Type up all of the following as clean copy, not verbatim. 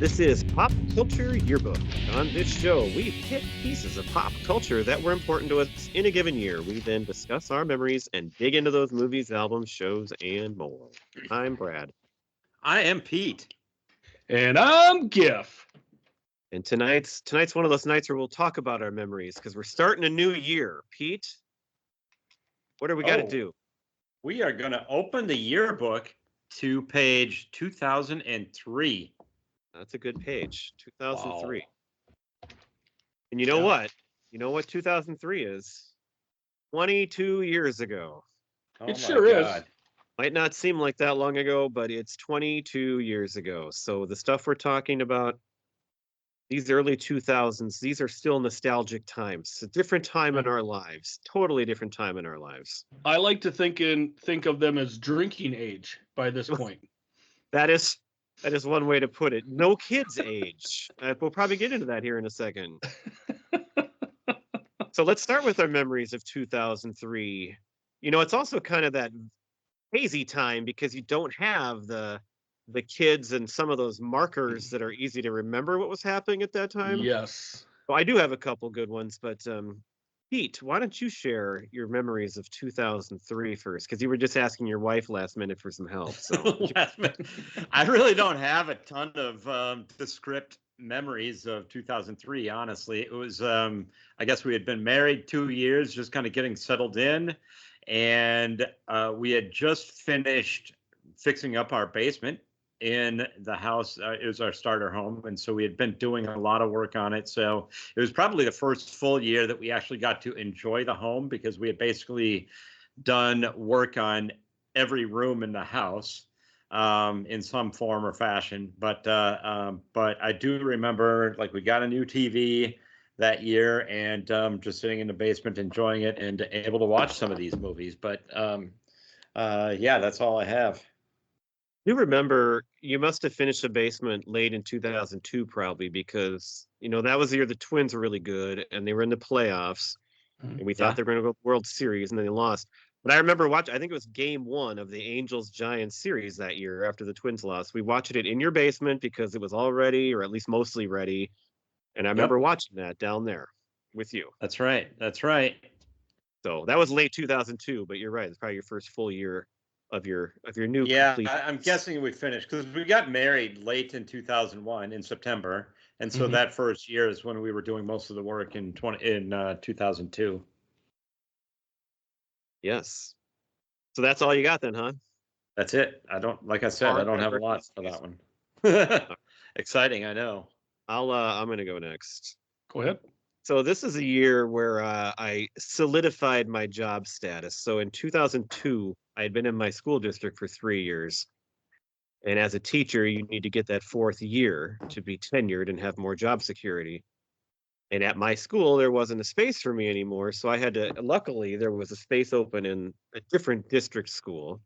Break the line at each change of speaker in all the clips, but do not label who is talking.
This is Pop Culture Yearbook. On this show, we pick pieces of pop culture that were important to us in a given year. We then discuss our memories and dig into those movies, albums, shows, and more. I'm Brad.
I am Pete.
And I'm Gif.
And tonight's one of those nights where we'll talk about our memories because we're starting a new year. Pete, what do we got to do?
We are going to open the yearbook to page 2003.
That's a good page. 2003.
Wow.
And you know what? You know what 2003 is? 22 years ago.
Oh
It sure is.
Might not seem like that long ago, but it's 22 years ago. So the stuff we're talking about, these early 2000s, these are still nostalgic times. A different time in our lives. Totally different time in our lives.
I like to think of them as drinking age by this point.
That is one way to put it. No kids age. We'll probably get into that here in a second. So let's start with our memories of 2003. You know, it's also kind of that hazy time because you don't have the kids and some of those markers that are easy to remember what was happening at that time.
Yes.
Well, I do have a couple good ones, but Pete, why don't you share your memories of 2003 first? Because you were just asking your wife last minute for some help. So
I really don't have a ton of descript memories of 2003, honestly. It was, I guess we had been married 2 years, just kind of getting settled in. And we had just finished fixing up our basement in the house. It was our starter home, and so we had been doing a lot of work on it. So it was probably the first full year that we actually got to enjoy the home because we had basically done work on every room in the house in some form or fashion. But I do remember, like, we got a new TV that year and just sitting in the basement enjoying it and able to watch some of these movies. But yeah, that's all I have.
you remember you must have finished the basement late in 2002 probably because you know that was the year the Twins were really good and they were in the playoffs and we thought they were going to go World Series and then they lost. But I remember watching, I think it was game 1 of the Angels Giants series that year after the Twins lost. We watched it in your basement because it was all ready or at least mostly ready. And I remember watching that down there with you.
That's right. That's right.
So that was late 2002, but you're right. It's probably your first full year of your new.
Yeah,
complete.
I'm guessing we finished because we got married late in 2001 in September, and so that first year is when we were doing most of the work in 2002.
Yes. So that's all you got then, huh?
That's it. I don't, like I said, I don't have a lot for that one. Exciting, I know.
I'm gonna go next.
Go ahead.
So this is a year where I solidified my job status. So in 2002, I had been in my school district for 3 years. And as a teacher, you need to get that 4th year to be tenured and have more job security. And at my school, there wasn't a space for me anymore. So I had to, luckily, there was a space open in a different district school,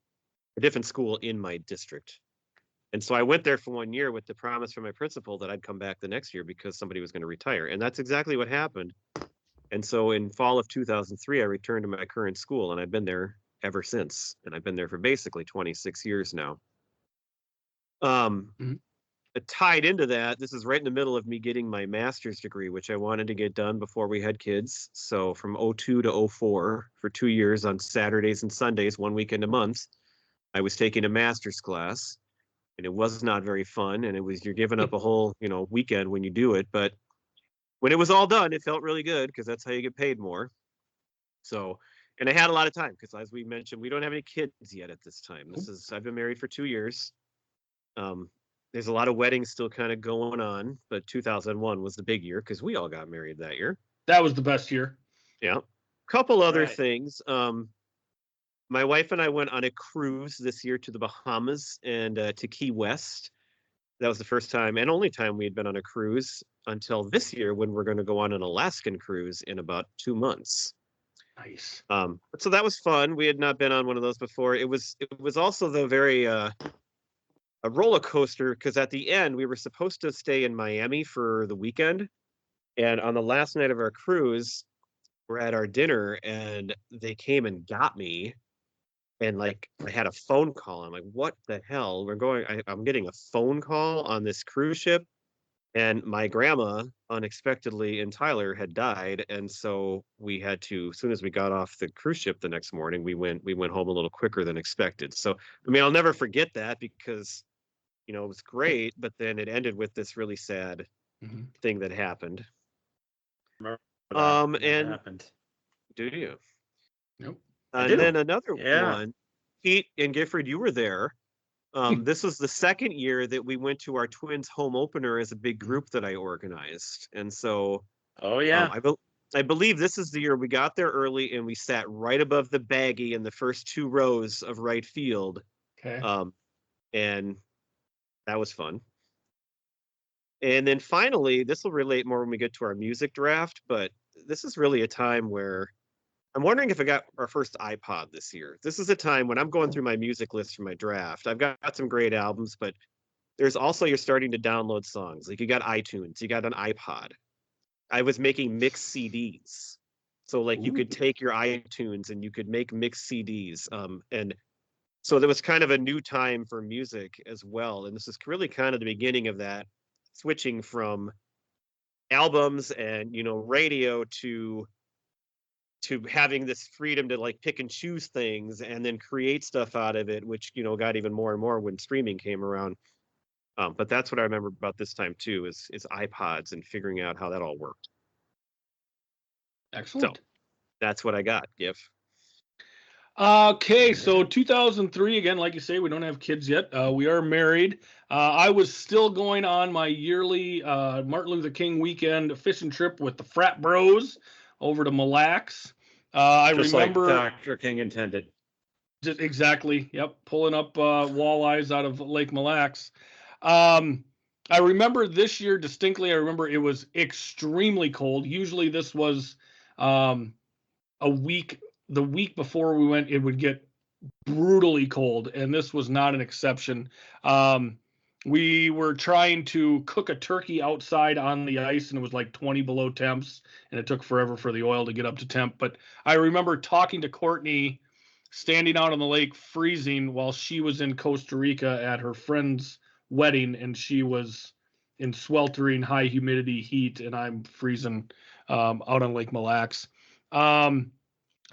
a different school in my district. And so I went there for 1 year with the promise from my principal that I'd come back the next year because somebody was going to retire. And that's exactly what happened. And so in fall of 2003, I returned to my current school and I've been there ever since. And I've been there for basically 26 years now. Tied into that, this is right in the middle of me getting my master's degree, which I wanted to get done before we had kids. So from 02 to 04 for 2 years on Saturdays and Sundays, 1 weekend a month, I was taking a master's class. And it was not very fun. And it was, you're giving up a whole, weekend when you do it. But when it was all done, it felt really good because that's how you get paid more. So, and I had a lot of time because as we mentioned, we don't have any kids yet at this time. I've been married for 2 years. There's a lot of weddings still kind of going on, but 2001 was the big year because we all got married that year.
That was the best year.
Yeah. Couple other things. My wife and I went on a cruise this year to the Bahamas and to Key West. That was the first time and only time we had been on a cruise until this year when we're going to go on an Alaskan cruise in about 2 months.
Nice.
So that was fun. We had not been on one of those before. It was also the very a roller coaster because at the end we were supposed to stay in Miami for the weekend. And on the last night of our cruise, we're at our dinner and they came and got me. And like I had a phone call. I'm like, what the hell? I'm getting a phone call on this cruise ship. And my grandma unexpectedly in Tyler had died, and so we had to, as soon as we got off the cruise ship the next morning, we went home a little quicker than expected. So I mean, I'll never forget that because it was great, but then it ended with this really sad
Mhm.
thing that happened.
Remember that
And
happened.
do you?
Nope.
I
And then
do.
another
Yeah.
one, Pete and Gifford, you were there. This was the second year that we went to our twins home opener as a big group that I organized. And so
Oh yeah.
I believe this is the year we got there early and we sat right above the baggie in the first two rows of right field.
Okay.
And that was fun. And then finally, this will relate more when we get to our music draft, but this is really a time where I'm wondering if I got our first iPod this year. This is a time when I'm going through my music list for my draft. I've got some great albums, but there's also you're starting to download songs. Like you got iTunes, you got an iPod. I was making mixed CDs. So like you could
Ooh.
take your iTunes and you could make mixed CDs. And so there was kind of a new time for music as well. And this is really kind of the beginning of that switching from albums and radio to having this freedom to like pick and choose things and then create stuff out of it, which got even more and more when streaming came around. But that's what I remember about this time too, is iPods and figuring out how that all worked.
Excellent.
So that's what I got, Gif.
Okay, so 2003, again, like you say, we don't have kids yet. We are married. I was still going on my yearly Martin Luther King weekend fishing trip with the frat bros over to Mille Lacs. I
Just
remember
like Dr. King intended.
just exactly, yep, pulling up walleyes out of Lake Mille Lacs. I remember this year distinctly. I remember it was extremely cold. Usually this was a week. The week before we went, it would get brutally cold, and this was not an exception. We were trying to cook a turkey outside on the ice, and it was like 20 below temps, and it took forever for the oil to get up to temp. But I remember talking to Courtney, standing out on the lake, freezing, while she was in Costa Rica at her friend's wedding, and she was in sweltering high humidity heat, and I'm freezing out on Lake Mille Lacs.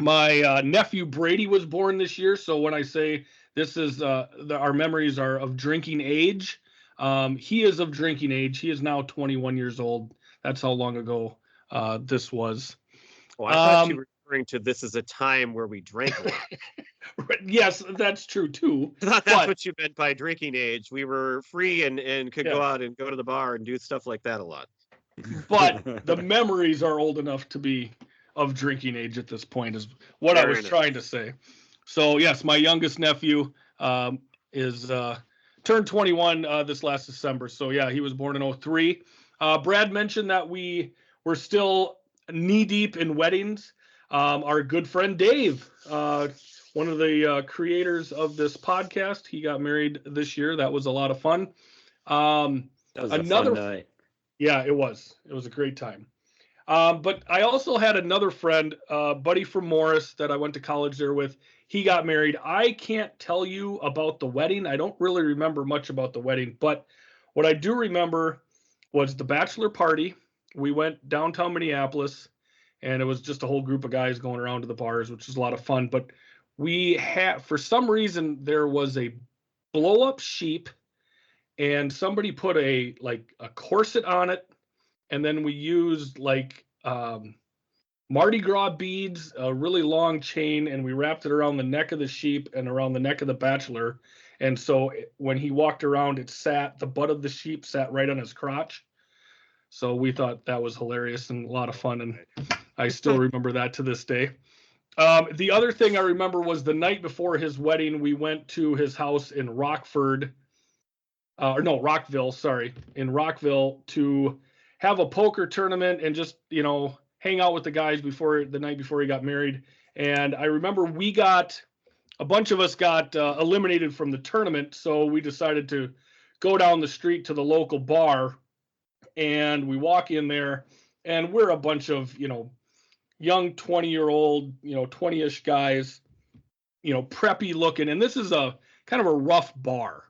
My nephew Brady was born this year, so when I say this is our memories are of drinking age, he is of drinking age. He is now 21 years old. That's how long ago this was.
Oh, I thought you were referring to this as a time where we drank a lot.
Yes, that's true too.
I thought that's what you meant by drinking age. We were free and could go out and go to the bar and do stuff like that a lot.
But the memories are old enough to be of drinking age at this point, is what I was trying to say. So yes, my youngest nephew is turned 21 this last December. So yeah, he was born in 2003. Brad mentioned that we were still knee deep in weddings. Our good friend Dave, one of the creators of this podcast, he got married this year. That was a lot of fun.
That was a fun night.
Yeah, it was. It was a great time. But I also had another friend, buddy from Morris, that I went to college there with. He got married. I can't tell you about the wedding. I don't really remember much about the wedding, but what I do remember was the bachelor party. We went downtown Minneapolis, and it was just a whole group of guys going around to the bars, which was a lot of fun. But we had, for some reason, there was a blow-up sheep, and somebody put a corset on it. And then we used Mardi Gras beads, a really long chain, and we wrapped it around the neck of the sheep and around the neck of the bachelor. And so when he walked around, the butt of the sheep sat right on his crotch. So we thought that was hilarious and a lot of fun. And I still remember that to this day. The other thing I remember was the night before his wedding, we went to his house in Rockville, in Rockville to have a poker tournament and just, hang out with the guys the night before he got married. And I remember a bunch of us got eliminated from the tournament. So we decided to go down the street to the local bar, and we walk in there, and we're a bunch of, young 20-year-old, 20-ish guys, preppy looking. And this is a kind of a rough bar.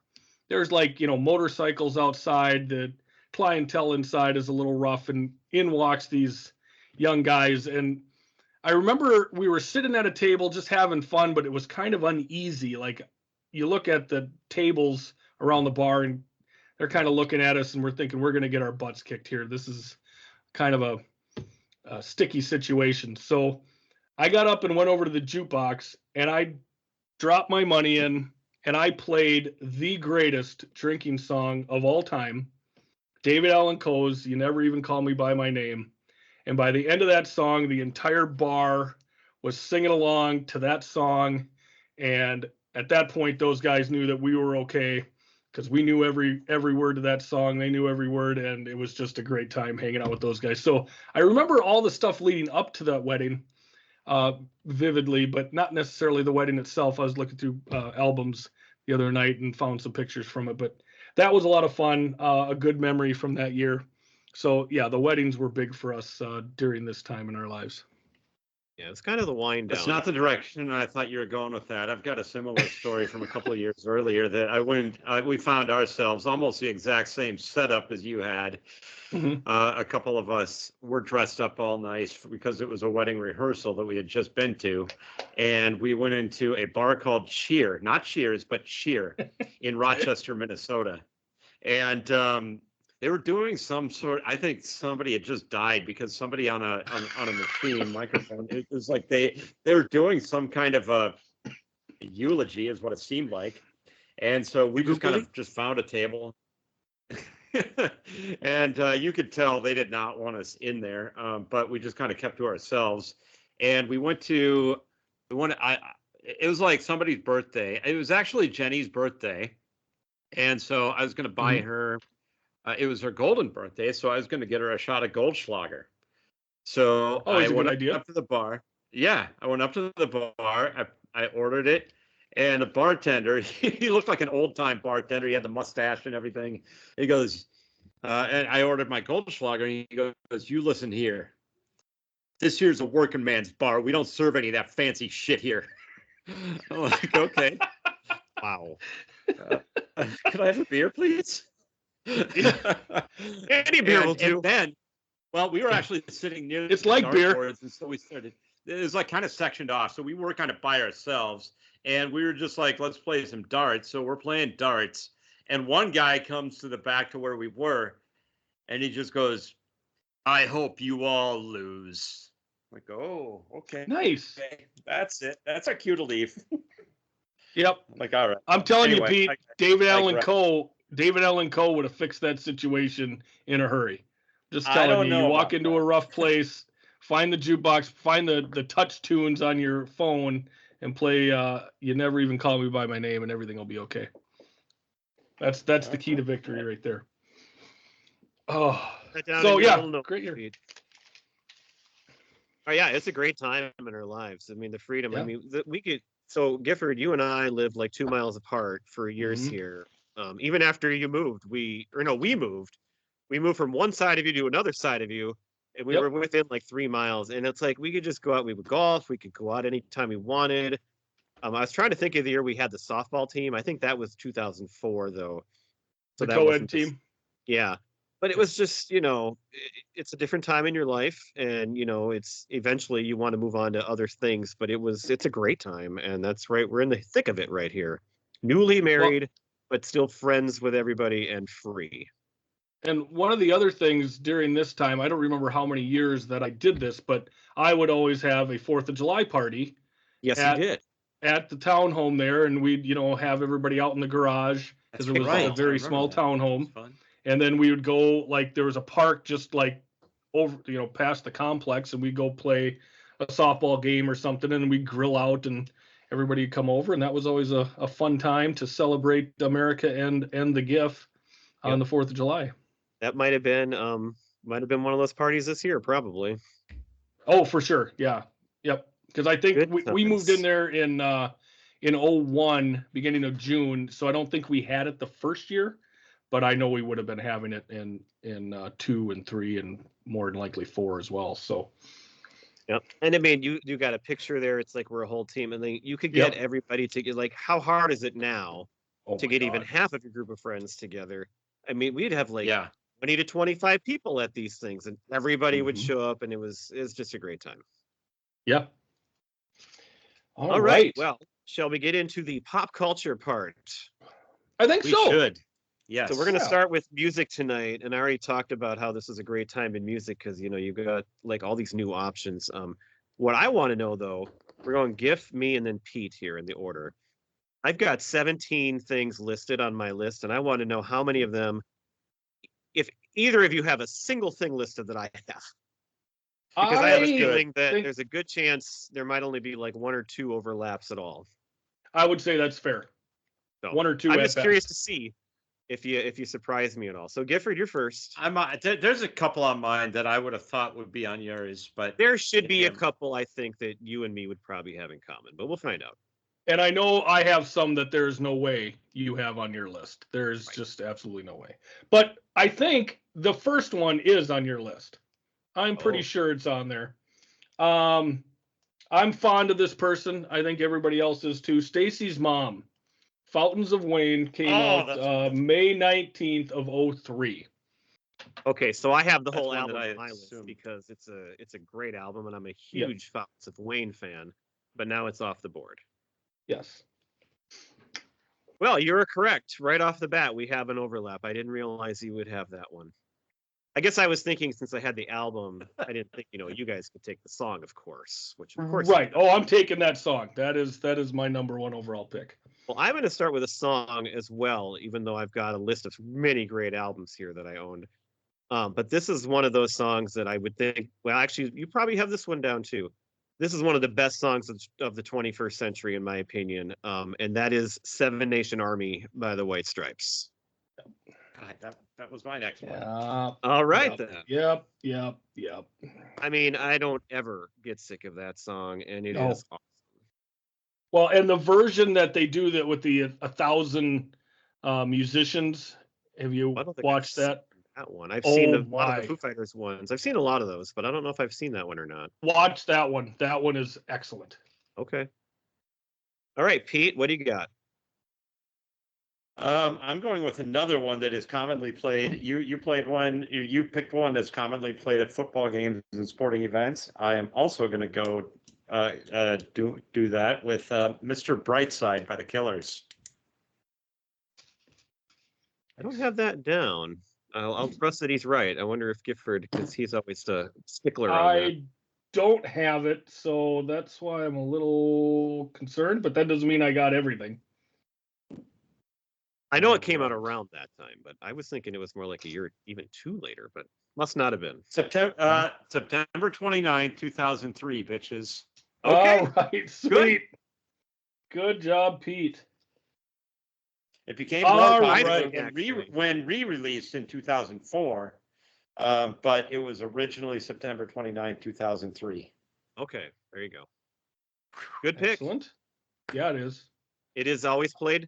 There's motorcycles outside. The clientele inside is a little rough, and in walks these young guys. And I remember we were sitting at a table just having fun, but it was kind of uneasy. Like, you look at the tables around the bar and they're kind of looking at us, and we're thinking we're going to get our butts kicked here. This is kind of a sticky situation. So I got up and went over to the jukebox, and I dropped my money in, and I played the greatest drinking song of all time, David Allan Coe's "You Never Even Call Me by My Name." And by the end of that song, the entire bar was singing along to that song. And at that point, those guys knew that we were okay, because we knew every word of that song. They knew every word, and it was just a great time hanging out with those guys. So I remember all the stuff leading up to that wedding vividly, but not necessarily the wedding itself. I was looking through albums the other night and found some pictures from it, but that was a lot of fun, a good memory from that year. So yeah, the weddings were big for us during this time in our lives.
Yeah, it's kind of the wind down.
It's not the direction I thought you were going with that. I've got a similar story from a couple of years earlier that we found ourselves almost the exact same setup as you had.
Mhm.
A couple of us were dressed up all nice because it was a wedding rehearsal that we had just been to. And we went into a bar called Cheer, not Cheers, but Cheer in Rochester, Minnesota. And they were doing some sort, I think somebody had just died because somebody on a machine microphone, it was like they were doing some kind of a eulogy is what it seemed like. And so we just kind of just found a table. And you could tell they did not want us in there, but we just kind of kept to ourselves. And we went to the one, it was like somebody's birthday. It was actually Jenny's birthday. And so I was going to buy her, it was her golden birthday, so I was going to get her a shot of Goldschlager. So
Always
I
a
went
good idea.
up to the bar. Yeah, I went up to the bar. I ordered it, and the bartender, he looked like an old-time bartender. He had the mustache and everything. He goes, and I ordered my Goldschlager, and he goes, "You listen here. This here's a working man's bar. We don't serve any of that fancy shit here." I'm like, okay.
Wow.
Could I have a beer, please?
Any beer will do.
And then, well, we were actually sitting near
It's
the
like beer.
dartboards, and so we started. It was like kind of sectioned off, so we were kind of by ourselves, and we were just like, let's play some darts. So we're playing darts, and one guy comes to the back to where we were, and he just goes, "I hope you all lose." I'm like, oh, okay,
Nice.
okay, that's it. That's our cue to leave.
Yep.
I'm like, all right.
I'm telling
Anyway,
you, Pete,
I
David Allan
digress.
Coe would have fixed that situation in a hurry. Just
I
telling
don't
you,
know
you walk
about
into
that.
a rough place, find the jukebox, find the touch tunes on your phone, and play "You Never Even Call Me by My Name," and everything will be okay. That's the key to victory right there. Oh,
That down
so
in your
yeah,
little note
great year.
sheet. Oh yeah, it's a great time in our lives. I mean, the freedom.
Yeah.
I mean, we could. So Gifford, you and I lived like 2 miles apart for years
Mhm.
here. Even after you moved, we moved. We moved from one side of you to another side of you, and we
Yep.
were within like 3 miles. And it's like we could just go out. We would golf. We could go out anytime we wanted. I was trying to think of the year we had the softball team. I think that was 2004, though. So
The
that
co-ed
wasn't the-
team.
Yeah. But it was just, it's a different time in your life, and it's eventually you want to move on to other things, but it's a great time, and that's right. We're in the thick of it right here. Newly married, but still friends with everybody and free.
And one of the other things during this time, I don't remember how many years that I did this, but I would always have a 4th of July party
Yes,
At-
you did.
at the townhome there, and we'd have everybody out in the garage because it was
right.
a very
I
small
remember that.
townhome.
It was fun.
And then we would go, like, there was a park just like over, past the complex, and we'd go play a softball game or something, and we'd grill out, and everybody would come over, and that was always a fun time to celebrate America and the GIF on the 4th of July.
That might have been one of those parties this year, probably.
Oh, for sure. Yeah. Yep. Because I think
Good
we moved in
times.
there in 01, beginning of June. So I don't think we had it the first year, but I know we would have been having it in 2 and 3 and more than likely 4 as well. So
Yep. And I mean, you got a picture there. It's like we're a whole team, and then you could get
Yep.
everybody to get, like, how hard is it now
oh
to
my
get even
God.
half of your group of friends together? I mean, we'd have like
Yeah.
20 to 25 people at these things, and everybody would
Mhm.
show up, and it was just a great time.
Yeah.
All right. Well, shall we get into the pop culture part?
I think
We
so.
should. Yes.
So we're going to
Yeah.
start with music tonight, and I already talked about how this is a great time in music because you've got like all these new options. What I want to know though, we're going Giff, me, and then Pete here in the order. I've got 17 things listed on my list, and I want to know how many of them, if either of you have a single thing listed that I have. Because I have a feeling that
think-
there's a good chance there might only be like one or two overlaps at all.
I would say that's fair.
So
One or two
I'm
at
just curious
best.
to see if you surprise me at all. So Gifford, you're first.
There's a couple on mine that I would have thought would be on yours, but
There should be a
Yeah.
couple I think that you and me would probably have in common, but we'll find out.
And I know I have some that there's no way you have on your list. There's
Right.
just absolutely no way. But I think the first one is on your list. I'm pretty
Oh.
sure it's on there. I'm fond of this person. I think everybody else is too. Stacy's mom, Fountains of Wayne, came out
that's-
May 19th of 03.
Okay, so I have the
That's
whole
one
album
that I
on my list
assumed.
because it's a great album and I'm a
Yeah.
huge Fountains of Wayne fan, but now it's off the board.
Yes.
Well, you're correct. Right off the bat, we have an overlap. I didn't realize you would have that one. I guess I was thinking since I had the album, I didn't think, you guys could take the song, of course, which of course.
Right. Oh, I'm taking that song. That is my number one overall pick.
Well, I'm going to start with a song as well, even though I've got a list of many great albums here that I owned. But this is one of those songs that I would think, well, actually, you probably have this one down too. This is one of the best songs of the 21st century, in my opinion. And that is Seven Nation Army by the White Stripes.
God, that was my next one.
Yeah.
All right,
Yep.
then.
Yep.
I mean, I don't ever get sick of that song, and it
No.
is awesome.
Well, and the version that they do that with the 1,000 musicians, have you
I don't think I've
watched
seen
that?
that one. I've
Oh,
seen a lot of the
my.
Foo Fighters ones. I've seen a lot of those, but I don't know if I've seen that one or not.
Watch that one. That one is excellent.
Okay. All right, Pete, what do you got?
I'm going with another one that is commonly played. You played one. You picked one that's commonly played at football games and sporting events. I am also going to go do that with Mr. Brightside by the Killers.
I don't have that down. I'll trust that he's right. I wonder if Gifford, because he's always the stickler on that.
I don't have it, so that's why I'm a little concerned, but that doesn't mean I got everything.
I know it came out around that time, but I was thinking it was more like a year, even two later, but must not have been.
September 29, 2003, bitches.
Okay.
All right, sweet. Good job, Pete.
It became
All
more
right,
popular when re-released in 2004, but it was originally September 29, 2003.
Okay, there you go. Good pick.
Excellent. Yeah, it is.
It is always played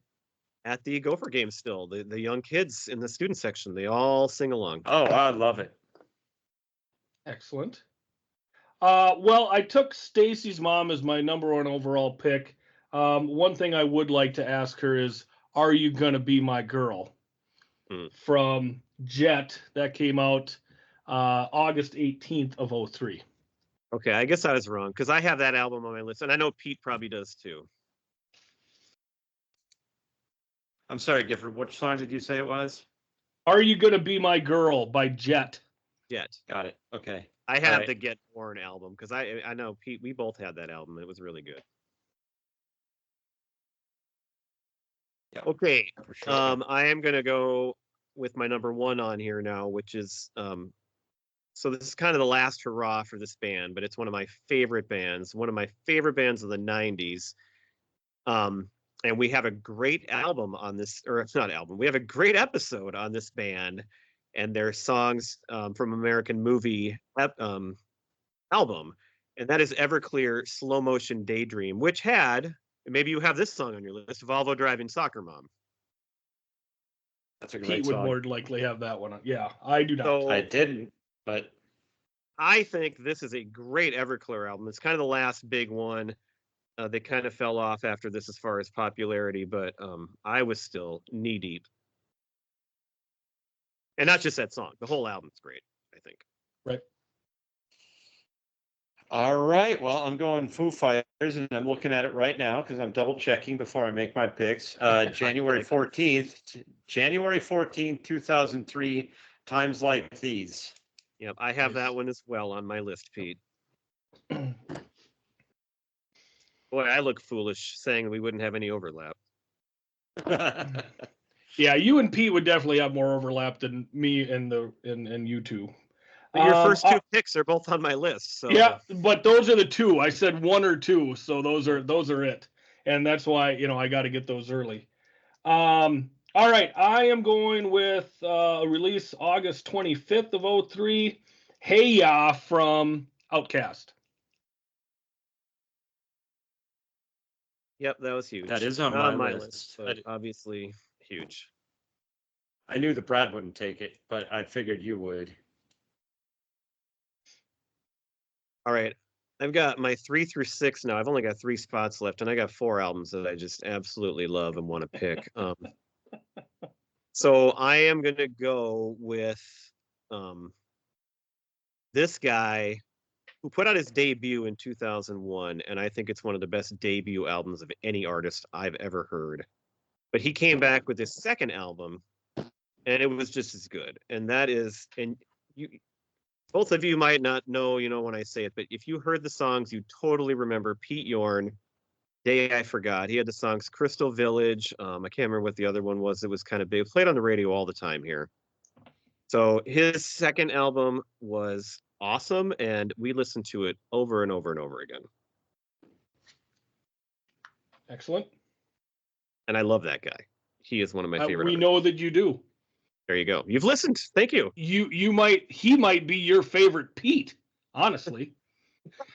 at the Gopher games still. The young kids in the student section, they all sing along.
Oh, I love it.
Excellent. Well, I took Stacy's mom as my number one overall pick. One thing I would like to ask her is, are you gonna be my girl? From Jet, that came out August 18th of 03.
Okay, I guess I was wrong because I have that album on my list, and I know Pete probably does too.
I'm sorry, Gifford. Which song did you say it was?
Are You Gonna Be My Girl by Jet.
Jet.
Got it. Okay.
I have
right.
the Get Born album because I know Pete. We both had that album. It was really good.
Yeah,
Okay.
for sure.
I am gonna go with my number one on here now, which is so this is kind of the last hurrah for this band, but it's one of my favorite bands, one of my favorite bands of the 90s. And we have a great album on this, or it's not album, we have a great episode on this band and their songs from American Movie album. And that is Everclear Slow Motion Daydream, which had, maybe you have this song on your list, Volvo Driving Soccer Mom.
That's a great
Pete would
song.
more likely have that one. Yeah, I do not.
So
I didn't, but
I think this is a great Everclear album. It's kind of the last big one. They kind of fell off after this as far as popularity, but I was still knee deep. And not just that song. The whole album's great, I think.
Right.
All right. Well, I'm going Foo Fighters, and I'm looking at it right now because I'm double checking before I make my picks. January 14th, 2003, Times Like These.
Yep, I have that one as well on my list, Pete. Boy, I look foolish saying we wouldn't have any overlap.
Yeah, you and Pete would definitely have more overlap than me and you two.
But your first two picks are both on my list. So
yeah, but those are the two. I said one or two, so those are it, and that's why I got to get those early. All right, I am going with a release August 25th of 2003, Hey Ya from Outkast.
Yep, that was huge.
That is on
Not
my list.
but obviously huge.
I knew that Brad wouldn't take it, but I figured you would.
All right. I've got my 3 through 6 now. I've only got 3 spots left, and I got 4 albums that I just absolutely love and want to pick. So I am going to go with this guy who put out his debut in 2001, and I think it's one of the best debut albums of any artist I've ever heard. But he came back with his second album, and it was just as good. And that is, and you, both of you might not know, when I say it, but if you heard the songs, you totally remember Pete Yorn, Day I Forgot. He had the songs Crystal Village. I can't remember what the other one was. It was kind of big. Played on the radio all the time here. So his second album was awesome, and we listened to it over and over and over again.
Excellent.
And I love that guy. He is one of my favorite
We
artists.
know that you do.
There you go. You've listened. Thank you.
He might be your favorite Pete, honestly.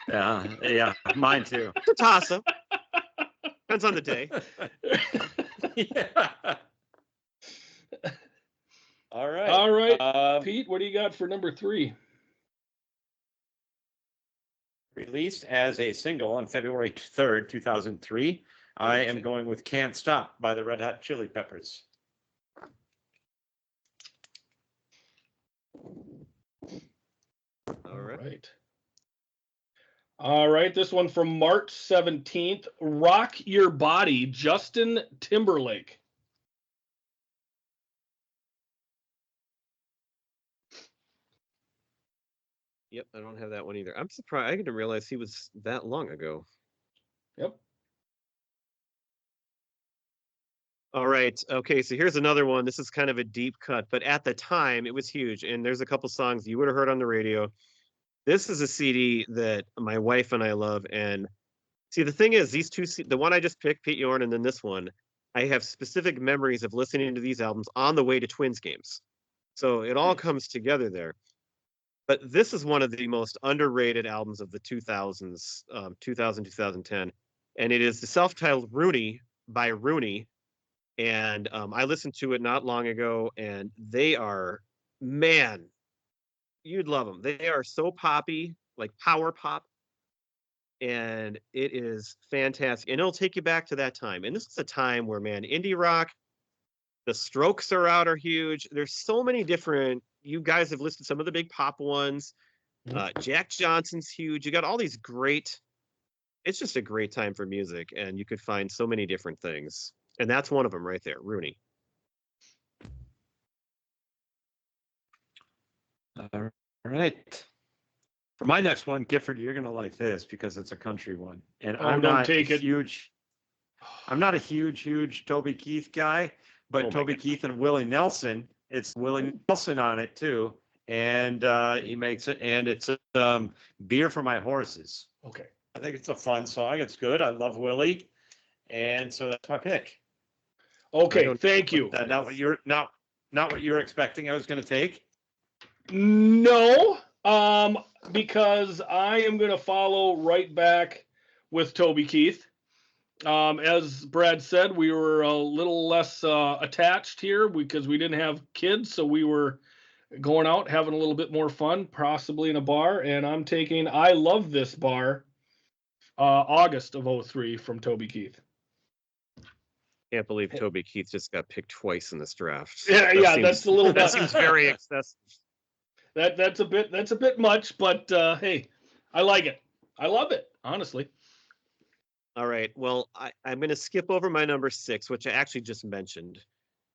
Yeah, mine too.
It's a toss-up. Depends on the day.
Yeah. All right.
All right. Pete, what do you got for number 3?
Released as a single on February 3rd, 2003, I am going with Can't Stop by the Red Hot Chili Peppers.
All right.
All right. This one from March 17th, Rock Your Body, Justin Timberlake.
Yep, I don't have that one either. I'm surprised. I didn't realize he was that long ago.
Yep.
All right. Okay, so here's another one. This is kind of a deep cut, but at the time it was huge. And there's a couple songs you would have heard on the radio. This is a CD that my wife and I love. And see, the thing is, these two, the one I just picked, Pete Yorn, and then this one, I have specific memories of listening to these albums on the way to Twins games. So it all comes together there. But this is one of the most underrated albums of the 2000s, 2000, 2010. And it is the self-titled Rooney by Rooney. And I listened to it not long ago, and they are, man, you'd love them. They are so poppy, like power pop. And it is fantastic. And it'll take you back to that time. And this is a time where, man, indie rock, the Strokes are huge. There's so many different, you guys have listed some of the big pop ones. Jack Johnson's huge. You got all these great, it's just a great time for music. And you could find so many different things. And that's one of them right there, Rooney.
All right. For my next one, Gifford, you're gonna like this because it's a country one, and I'm not a huge Toby Keith guy, but Toby Keith and Willie Nelson. It's Willie Nelson on it too, and he makes it, and it's Beer for My Horses.
Okay.
I think it's a fun song. It's good. I love Willie, and so that's my pick.
Okay, thank you.
Not what you're expecting I was going to take.
No, because I am going to follow right back with Toby Keith. As Brad said, we were a little less attached here because we didn't have kids, so we were going out having a little bit more fun, possibly in a bar. And I'm taking I Love This Bar, August of 2003 from Toby Keith.
Can't believe Toby Keith just got picked twice in this draft.
Yeah, that's a little.
That seems very excessive.
That's a bit much, but hey, I like it. I love it, honestly.
All right. Well, I'm going to skip over my number 6, which I actually just mentioned,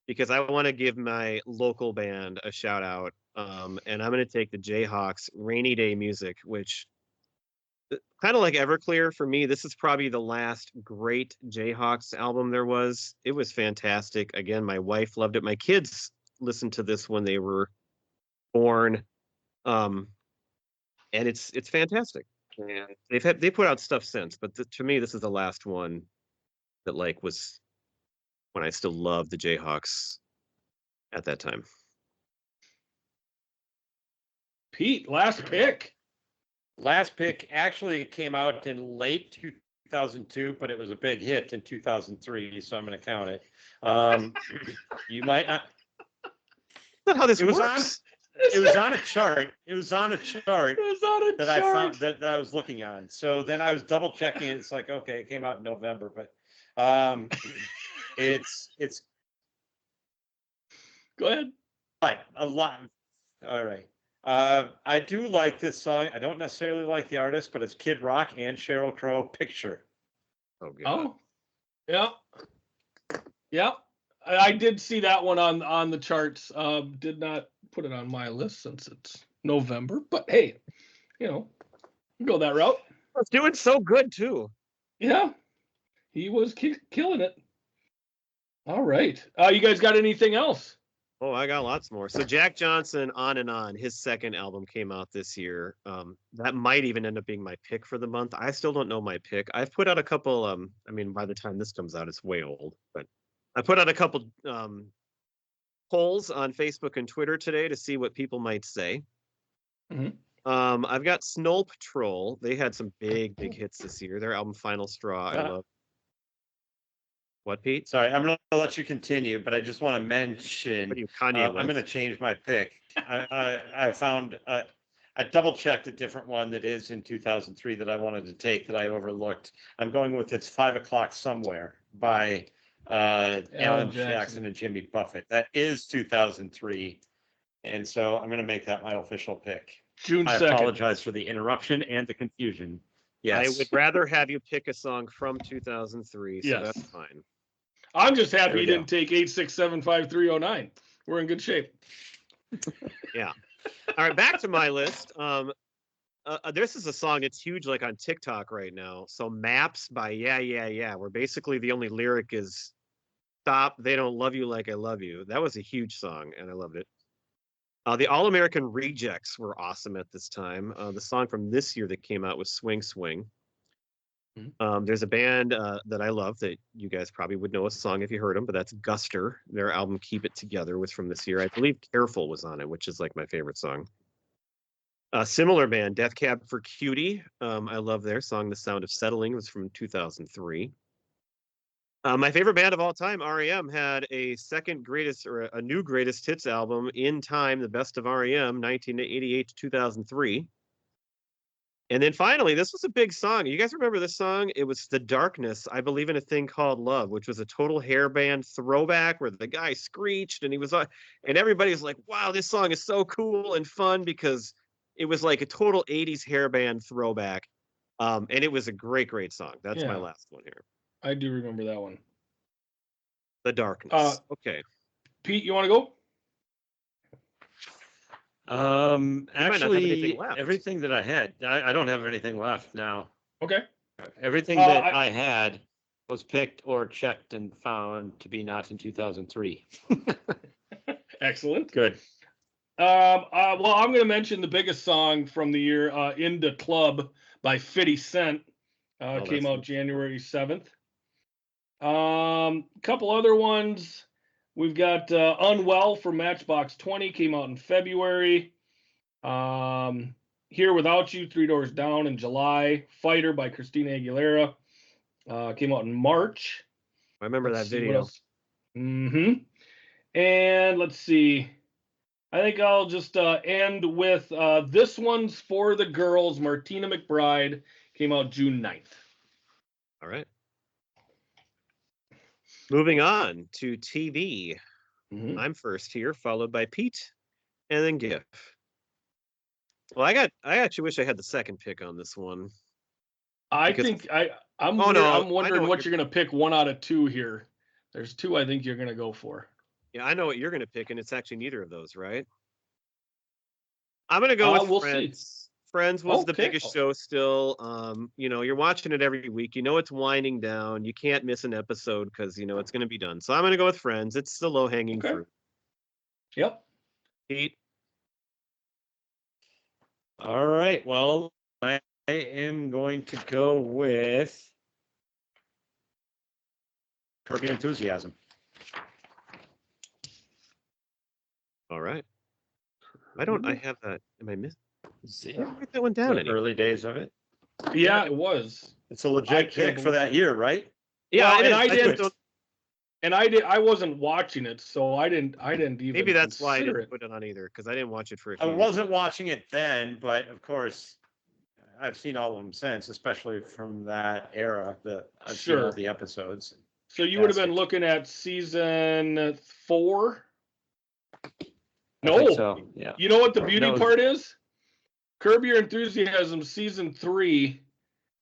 because I want to give my local band a shout out. And I'm going to take the Jayhawks Rainy Day Music, which kind of like Everclear for me, this is probably the last great Jayhawks album there was. It was fantastic. Again, my wife loved it. My kids listened to this when they were born. And it's fantastic. And they put out stuff since, but to me, this is the last one that like was when I still loved the Jayhawks at that time.
Pete, last pick.
Last pick actually came out in late 2002, but it was a big hit in 2003, so I'm going to count it. You might not.
That's not how this
It was
works.
It was on a chart. It was on a chart that I found
chart.
that I was looking on. So then I was double checking. It's like, okay, it came out in November, but it's
Go ahead.
like a lot. All right. I do like this song. I don't necessarily like the artist, but it's Kid Rock and Sheryl Crow, Picture.
Oh, God.
Oh, yeah, yeah. I did see that one on the charts. Did not put it on my list since it's November, but hey, you go that route.
It's doing so good too.
Yeah, he was killing it. All right. You guys got anything else?
Oh, I got lots more. So Jack Johnson, On and On, his second album came out this year. That might even end up being my pick for the month. I still don't know my pick. I've put out a couple, I mean, by the time this comes out, it's way old, but I put out a couple polls on Facebook and Twitter today to see what people might say.
Mm-hmm.
I've got Snow Patrol. They had some big hits this year. Their album Final Straw, I love. What, Pete?
Sorry, I'm going to let you continue, but I just want to mention,
What are you, Kanye
I'm
West?
going to change my pick. I found, I double checked a different one that is in 2003 that I wanted to take that I overlooked. I'm going with It's 5 O'Clock Somewhere by Alan Jackson and Jimmy Buffett. That is 2003. And so I'm going to make that my official pick.
June 2nd.
I apologize for the interruption and the confusion. Yes.
I would rather have you pick a song from 2003, so
Yes.
that's fine.
I'm just happy
There
you
we
didn't take 8675309. We're in good shape.
Yeah. All right, back to my list. This is a song that's huge, like on TikTok right now. So Maps by Yeah Yeah Yeah, where basically the only lyric is "Stop, they don't love you like I love you." That was a huge song, and I loved it. The All American Rejects were awesome at this time. The song from this year that came out was Swing Swing. There's a band that I love that you guys probably would know a song if you heard them, but that's Guster. Their album Keep It Together was from this year. I believe Careful was on it, which is like my favorite song. A similar band, Death Cab for Cutie. I love their song The Sound of Settling was from 2003. My favorite band of all time, REM, had a new greatest hits album, In Time, The Best of REM, 1988 to 2003. And then finally, this was a big song. You guys remember this song? It was The Darkness, I Believe in a Thing Called Love, which was a total hair band throwback where the guy screeched and and everybody was like, wow, this song is so cool and fun because it was like a total 80s hair band throwback. And it was a great song. That's my last one here.
I do remember that one.
The Darkness. Okay.
Pete, you want to go?
Actually, everything that I had, I don't have anything left now.
Okay.
Everything that I had was picked or checked and found to be not in 2003.
Excellent.
Good.
Well, I'm going to mention the biggest song from the year, In the Club by 50 Cent. Came out January 7th. Couple other ones. We've got Unwell from Matchbox 20, came out in February. Here Without You, Three Doors Down in July. Fighter by Christina Aguilera came out in March.
I remember that video.
Mm-hmm. And let's see. I think I'll just end with This One's for the Girls, Martina McBride, came out June 9th.
All right. Moving on to TV.
Mhm.
I'm first here, followed by Pete, and then GIF. Well, I actually wish I had the second pick on this one.
I
Because-
think I'm
Oh, no, I know
wondering
what
what you're going to pick one out of two here. There's two I think you're going to go for.
Yeah, I know what you're going to pick, and it's actually neither of those, right? I'm going to go with
We'll see.
Friends. Friends was the
Okay.
biggest show still. You're watching it every week. You know it's winding down. You can't miss an episode because you know it's going to be done. So I'm going to go with Friends. It's the low hanging
Okay.
fruit.
Yep.
Pete,
All right. Well, I am going to go with Curb Your Enthusiasm.
all right. I have that. Am I missing?
See,
I didn't write that one down.
the
anywhere.
early days of it.
Yeah, it was.
It's a
I
legit
can't
pick for that year, right?
Yeah,
Well,
it
and
is.
I
just
did-
don't-
I wasn't watching it, so I didn't even
Maybe that's why I
consider
didn't
it.
put it on either because I didn't watch it for a
I
few years.
wasn't watching it then, but of course, I've seen all of them since, especially from that era. I've seen all
Sure.
the episodes.
So you would have been
Fantastic.
looking at season 4?
I
No.
think so, yeah.
You know what the beauty
No.
part is? Curb Your Enthusiasm season 3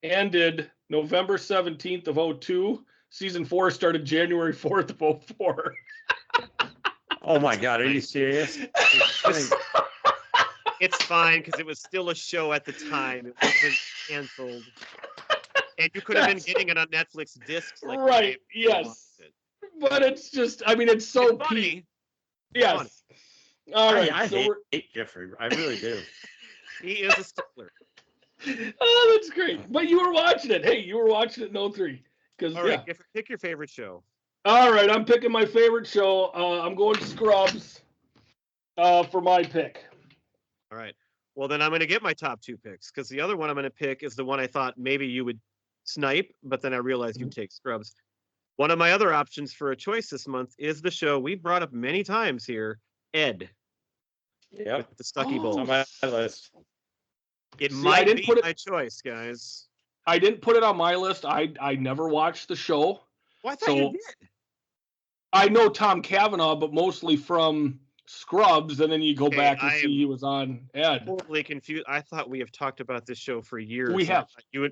ended November 17th of 02. Season 4 started January 4th of 04.
Oh my God, are you serious?
It's fine because it was still a show at the time. It wasn't canceled. And you could have been
That's-
getting it on Netflix discs. Like when
Right,
I
yes.
watched it.
But it's just, I mean, it's so
It's funny.
peak. Yes. All
I,
right.
I
so
hate,
we're,
hate Jeffrey. I really do.
He is a stickler.
oh, that's great. But you were watching it. Hey, you were watching it in 03. Because,
All
yeah.
right, pick your favorite show.
All right, I'm picking my favorite show. I'm going Scrubs for my pick.
All right. Well, then I'm going to get my top 2 picks because the other one I'm going to pick is the one I thought maybe you would snipe, but then I realized you'd take Scrubs. One of my other options for a choice this month is the show we brought up many times here, Ed,
Yep.
with the Stucky
Oh,
It's
Bowl.
on my list.
It
See, I
might
didn't
be
put it-
my choice, guys.
I didn't put it on my list. I never watched the show.
Well, I thought
So-
you did.
I know Tom Cavanaugh, but mostly from Scrubs, and then you go
Okay,
back and
I
see
am-
he was on Ed.
Totally confused. I thought we have talked about this show for years.
We
and
have.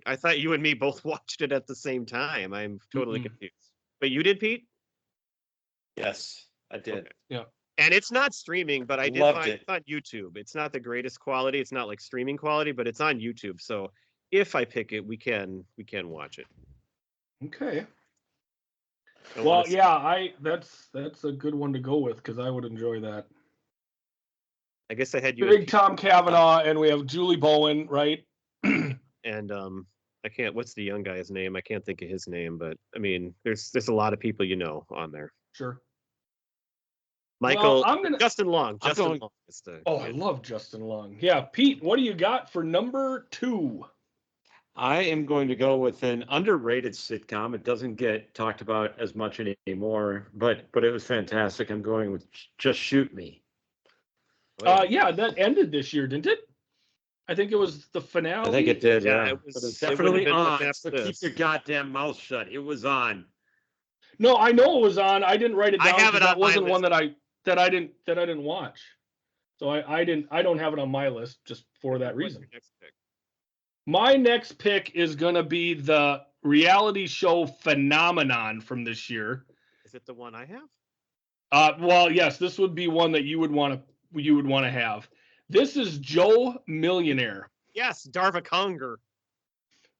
I thought you and me both watched it at the same time. I'm totally
Mm-mm.
confused. But you did, Pete?
Yes, I did.
Okay. And it's not streaming, but I did
Loved
find
it.
it's on YouTube. It's not the greatest quality. It's not like streaming quality, but it's on YouTube. So if I pick it, we can watch it.
Okay.
Don't
Well,
wanna s-
yeah, that's a good one to go with because I would enjoy that.
I guess I had you
Big Tom Cavanaugh, and we have Julie Bowen, right?
and I can't. What's the young guy's name? I can't think of his name, but I mean, there's a lot of people you know on there.
Sure.
Michael,
Well, I'm gonna.
Justin Long.
I'm
Justin
going-
Long is the.
Oh, I love Justin Long. Yeah, Pete, what do you got for number 2?
I am going to go with an underrated sitcom. It doesn't get talked about as much anymore, but it was fantastic. I'm going with Just Shoot Me.
Yeah, that ended this year, didn't it? I think it was the finale.
I think it did.
Yeah,
Yeah,
it was-
But it's
it would've
definitely
been
on.
after
So keep
this.
your goddamn mouth shut. It was on.
No, I know it was on. I didn't write it
I
down.
have
'cause
it
that
on my
wasn't one
list.
that I didn't watch. So I don't have it on my list just for that
What's
reason.
your next pick?
My next pick is gonna be the reality show phenomenon from this year.
Is it the one I have?
Well, yes, this would be one that you would want to have. This is Joe Millionaire.
Yes, Darva Conger.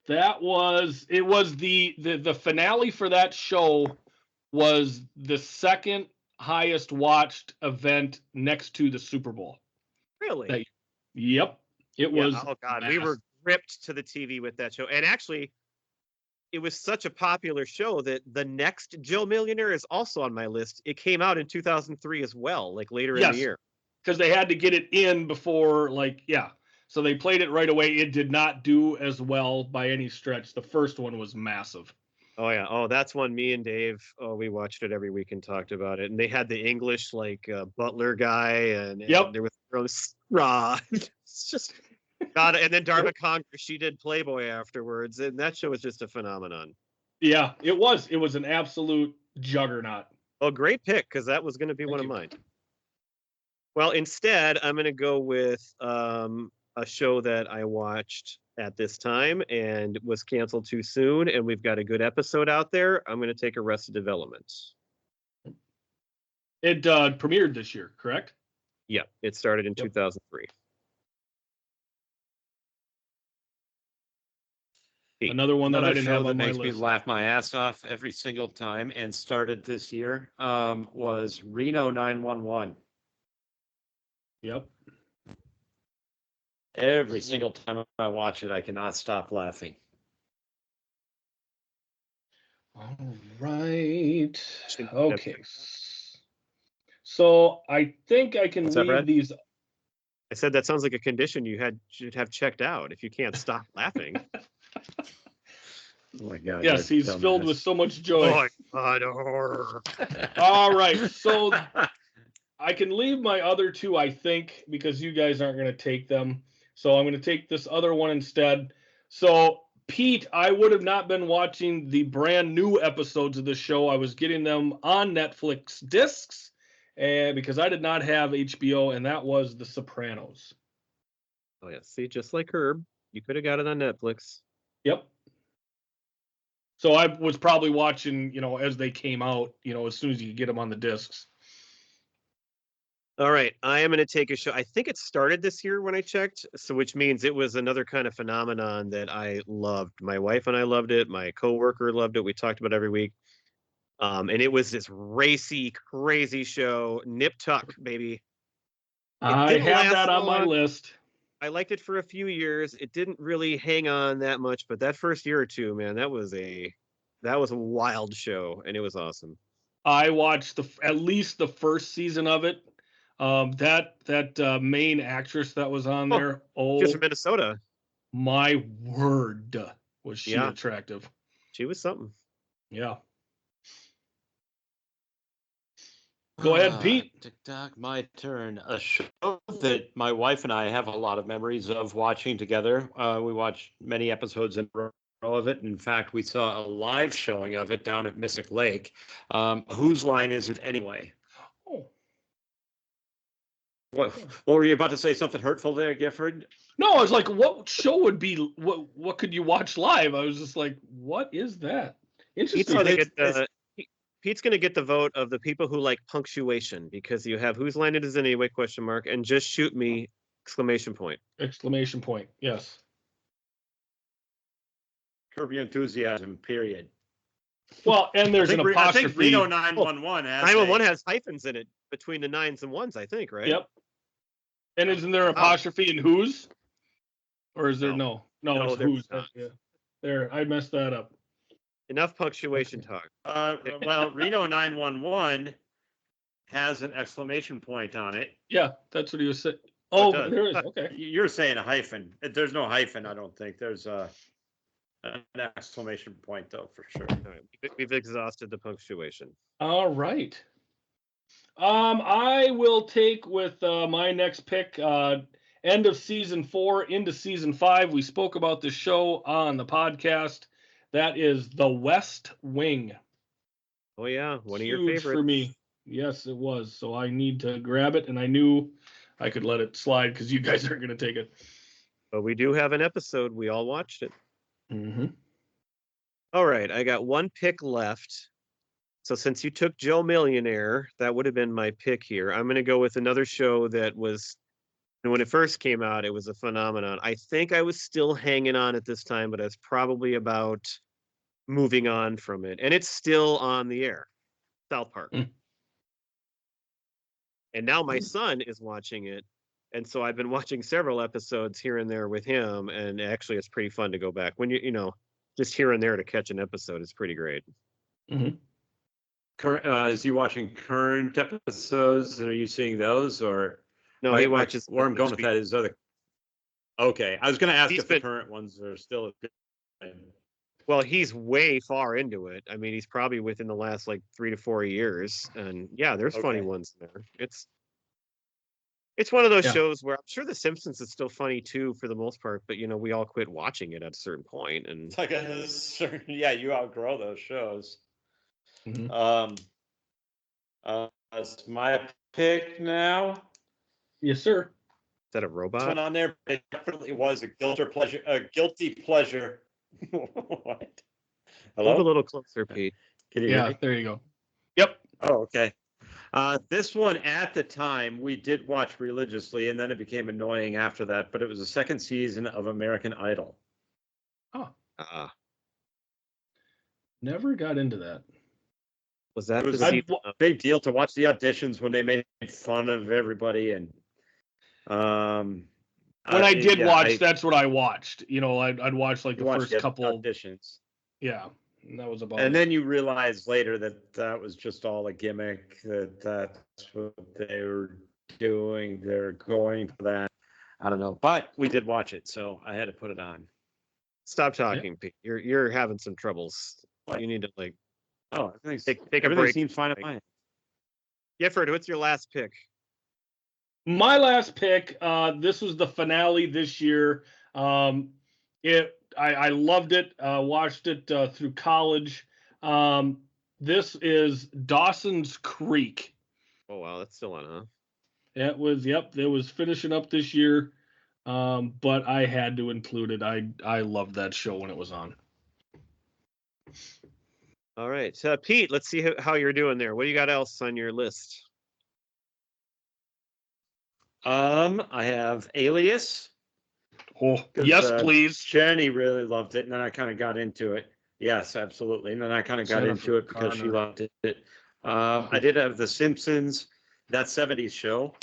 It was the finale for that show was the second highest watched event next to the Super Bowl.
Really?
That- Yep. It
Yeah,
was.
oh god, we were gripped to the TV with that show. And actually, it was such a popular show that the next Joe Millionaire is also on my list. It came out in 2003 as well, like later in
Yes.
the year.
Because they had to get it in before, so they played it right away. It did not do as well by any stretch. The first one was massive.
Oh yeah. Oh, that's one me and Dave. Oh, we watched it every week and talked about it. And they had the English butler guy, and
Yep.
there was Rose Raw. It's just God. And then Darva Conger, she did Playboy afterwards, and that show was just a phenomenon.
Yeah, it was. It was an absolute juggernaut.
Oh, great pick, because that was going to be one of mine. Well, instead, I'm going to go with a show that I watched at this time and was canceled too soon, and we've got a good episode out there. I'm going to take Arrested Development.
It premiered this year, correct?
Yeah, it started in 2003.
Another one that I didn't have on my
makes me
list.
laugh my ass off every single time and started this year was Reno 911.
Yep.
Every single time I watch it, I cannot stop laughing.
All right. Okay. So I think I can leave these.
I said that sounds like a condition you should have checked out if you can't stop laughing.
Oh my God.
Yes, he's filled with so much joy.
Oh my God.
All right. So I can leave my other two, I think, because you guys aren't going to take them. So I'm going to take this other one instead. So, Pete, I would have not been watching the brand new episodes of this show. I was getting them on Netflix discs, and because I did not have HBO, and that was The Sopranos.
Oh, yeah. See, just like Herb, you could have got it on Netflix.
Yep. So I was probably watching, as they came out, as soon as you could get them on the discs.
All right, I am going to take a show. I think it started this year when I checked, so which means it was another kind of phenomenon that I loved. My wife and I loved it. My coworker loved it. We talked about it every week. And it was this racy, crazy show. Nip Tuck, baby.
I have that on my list.
I liked it for a few years. It didn't really hang on that much, but that first year or two, man, that was a wild show, and it was awesome.
I watched at least the first season of it. That main actress that was on there.
She's from Minnesota.
My word, was she attractive?
She was something.
Yeah. Go ahead, Pete.
TikTok, my turn. A show that my wife and I have a lot of memories of watching together. We watched many episodes in a row of it. In fact, we saw a live showing of it down at Mystic Lake. Whose line is it anyway?
Oh.
What were you about to say? Something hurtful there, Gifford?
No, I was like, what show would be? What could you watch live? I was just like, what is that? Interesting.
Pete's going to get the vote of the people who like punctuation, because you have whose line it is anyway, ? And just shoot me, !
Exclamation point. Yes.
Curb Your Enthusiasm, period.
Well, and there's an apostrophe.
I think Reno 911 has
911 has hyphens in it between the 9s and 1s, I think, right?
Yep. And isn't there an apostrophe in whose? Or is there no, it's whose. Yeah. There, I messed that up.
Enough punctuation talk.
Well, Reno 911 has an exclamation point on it.
Yeah, that's what he was saying. Oh, there is. Okay.
You're saying a hyphen. There's no hyphen, I don't think. There's an exclamation point, though, for sure.
All right. We've exhausted the punctuation.
All right. I will take with my next pick, end of season 4 into season 5. We spoke about the show on the podcast. That is The West Wing.
Oh, yeah. One of your
Huge
favorites.
for me. Yes, it was. So I need to grab it, and I knew I could let it slide because you guys aren't going to take it.
But we do have an episode. We all watched it.
Mm-hmm.
All right. I got one pick left. So since you took Joe Millionaire, that would have been my pick here. I'm going to go with another show that was, when it first came out, it was a phenomenon. I think I was still hanging on at this time, but I was probably about moving on from it. And it's still on the air, South Park. And now my son is watching it. And so I've been watching several episodes here and there with him. And actually, it's pretty fun to go back. When just here and there to catch an episode is pretty great.
Mm-hmm.
Is he watching current episodes? Are you seeing those, or
no? He watches.
Where I'm going with that is other. Okay, I was going to ask if the current ones are still.
Well, he's way far into it. I mean, he's probably within the last 3 to 4 years, and yeah, there's funny ones there. It's one of those shows where I'm sure The Simpsons is still funny too, for the most part. But we all quit watching it at a certain point, and
you outgrow those shows.
Mhm.
It's my pick now.
Yes, sir.
Is that a
This
robot?
one on there, it definitely was a guilty pleasure. What?
Move a
Hello?
little closer, Pete.
Can you hear
Yeah,
me?
there you go. Yep.
Oh, okay. This one at the time we did watch religiously, and then it became annoying after that. But it was the second season of American Idol.
Oh,
Uh,
never got into that.
was that
It was
the
a
season?
big deal to watch the auditions when they made fun of everybody, and
When I did
yeah,
watch, that's what I watched. You know, I'd watch like
you
the
watched
first
the
couple.
auditions.
Yeah, and that was about
And
it.
then you realize later that that was just all a gimmick, that that's what they were doing. They're going for that. I don't know. But we did watch it, so I had to put it on.
Stop talking, Pete. You're having some troubles.
What?
You need to like
Oh, everything's,
take a
everything
break.
seems fine at mine.
Gifford, what's your last pick?
My last pick. This was the finale this year. I loved it. Watched it through college. This is Dawson's Creek.
Oh wow, that's still on, huh?
It was finishing up this year. But I had to include it. I loved that show when it was on.
All right, Pete. Let's see how you're doing there. What do you got else on your list?
I have Alias.
Oh,
'Cause,
yes, please.
Jenny really loved it, and then I kind of got into it. Yes, absolutely. And then I kind of got
Jennifer
into it because she
Garner.
loved it. I did have The Simpsons, that 70s show.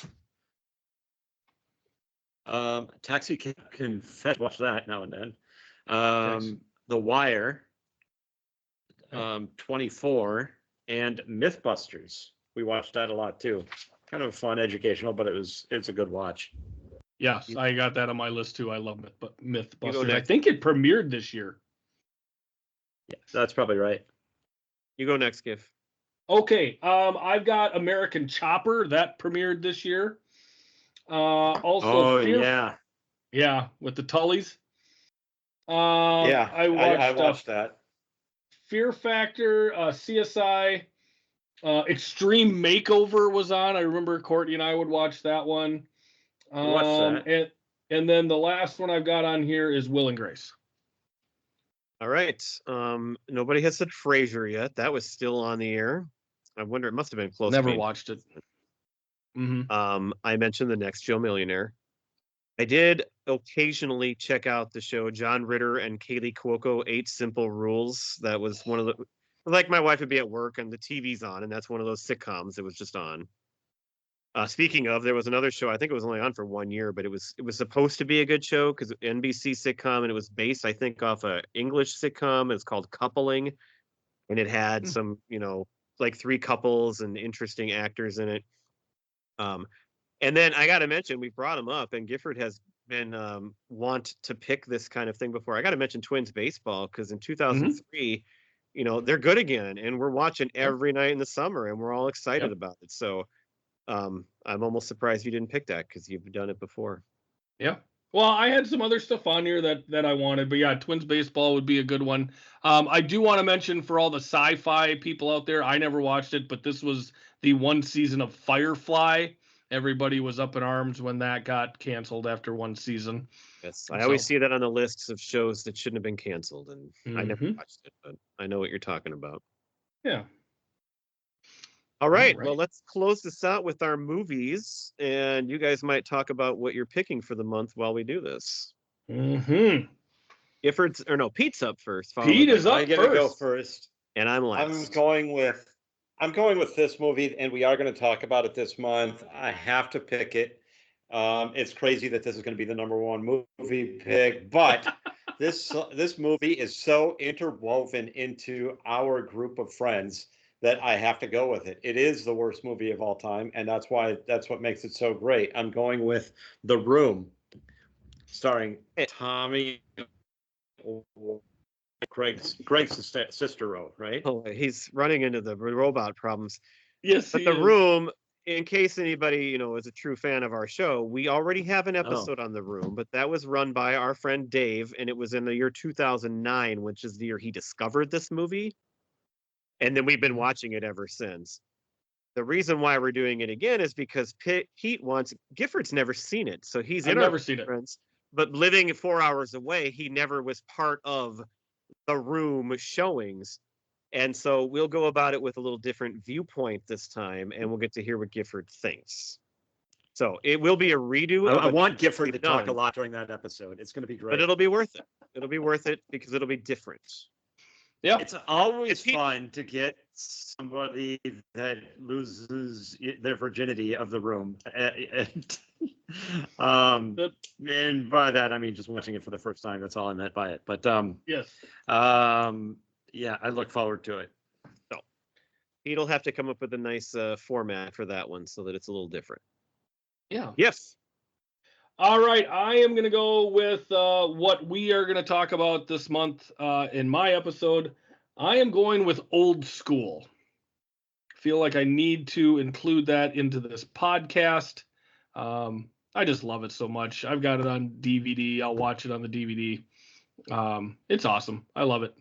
Taxi can watch that now and then.
Nice.
The Wire, 24, and Mythbusters. We watched that a lot too. Kind of fun, educational, but it's a good watch.
Yes, I got that on my list too. I love Mythbusters. I
next.
think it premiered this year.
Yeah, that's probably right.
You go next, Giff.
Okay, I've got American Chopper that premiered this year. Also, yeah, with the Tullys. I watched
that.
Fear Factor, CSI, Extreme Makeover was on. I remember Courtney and I would watch that one.
Watch that.
And then the last one I've got on here is Will and Grace.
All right. Nobody has said Frasier yet. That was still on the air. I wonder. It must have been close.
Never watched it.
Mm-hmm. I mentioned The Next Joe Millionaire. I did occasionally check out the show John Ritter and Kaylee Cuoco, 8 Simple Rules. That was one of the, like, my wife would be at work and the TV's on, and that's one of those sitcoms that was just on. Speaking of, there was another show. I think it was only on for 1 year, but it was supposed to be a good show because NBC sitcom, and it was based, I think, off a English sitcom. It's called Coupling, and it had some, like 3 couples and interesting actors in it. And then I got to mention, we brought him up, and Gifford has been want to pick this kind of thing before. I got to mention Twins baseball because in 2003, they're good again, and we're watching every night in the summer, and we're all excited about it. So I'm almost surprised you didn't pick that because you've done it before.
Yeah. Well, I had some other stuff on here that I wanted, but yeah, Twins baseball would be a good one. I do want to mention for all the sci-fi people out there, I never watched it, but this was the 1 season of Firefly. Everybody was up in arms when that got canceled after 1 season.
Yes, I always see that on the lists of shows that shouldn't have been canceled, and I never watched it, but I know what you're talking about.
Yeah.
All right. Well, let's close this out with our movies, and you guys might talk about what you're picking for the month while we do this. Pete's up first.
Pete is up
first. I'm gonna go first,
and I'm last.
I'm going with this movie, and we are going to talk about it this month. I have to pick it. It's crazy that this is going to be the number 1 movie pick, but this movie is so interwoven into our group of friends that I have to go with it. It is the worst movie of all time, and that's what makes it so great. I'm going with The Room, starring Tommy, Greg's sister, right?
Oh, he's running into the robot problems.
Yes,
but The Room, in case anybody is a true fan of our show, we already have an episode on The Room, but that was run by our friend Dave, and it was in the year 2009, which is the year he discovered this movie. And then we've been watching it ever since. The reason why we're doing it again is because Pete wants Gifford's never seen it, so he's
I've
in our
never seen it.
friends, but living 4 hours away, he never was part of the room showings. And so we'll go about it with a little different viewpoint this time, and we'll get to hear what Gifford thinks. So it will be a redo.
I
of
want Gifford to talk a
done,
lot during that episode. It's going to be great.
but it'll be worth it. It'll be worth it because it'll be different.
Yeah.
It's always
It's Pete-
fun to get somebody that loses their virginity of the room. And by that, I mean just watching it for the first time. That's all I meant by it. But
Yes.
yeah, I look forward to it.
Pete'll have to come up with a nice format for that one so that it's a little different.
Yeah.
Yes.
All right. I am going to go with what we are going to talk about this month in my episode. I am going with Old School. Feel like I need to include that into this podcast. I just love it so much. I've got it on DVD. I'll watch it on the DVD. It's awesome. I love it.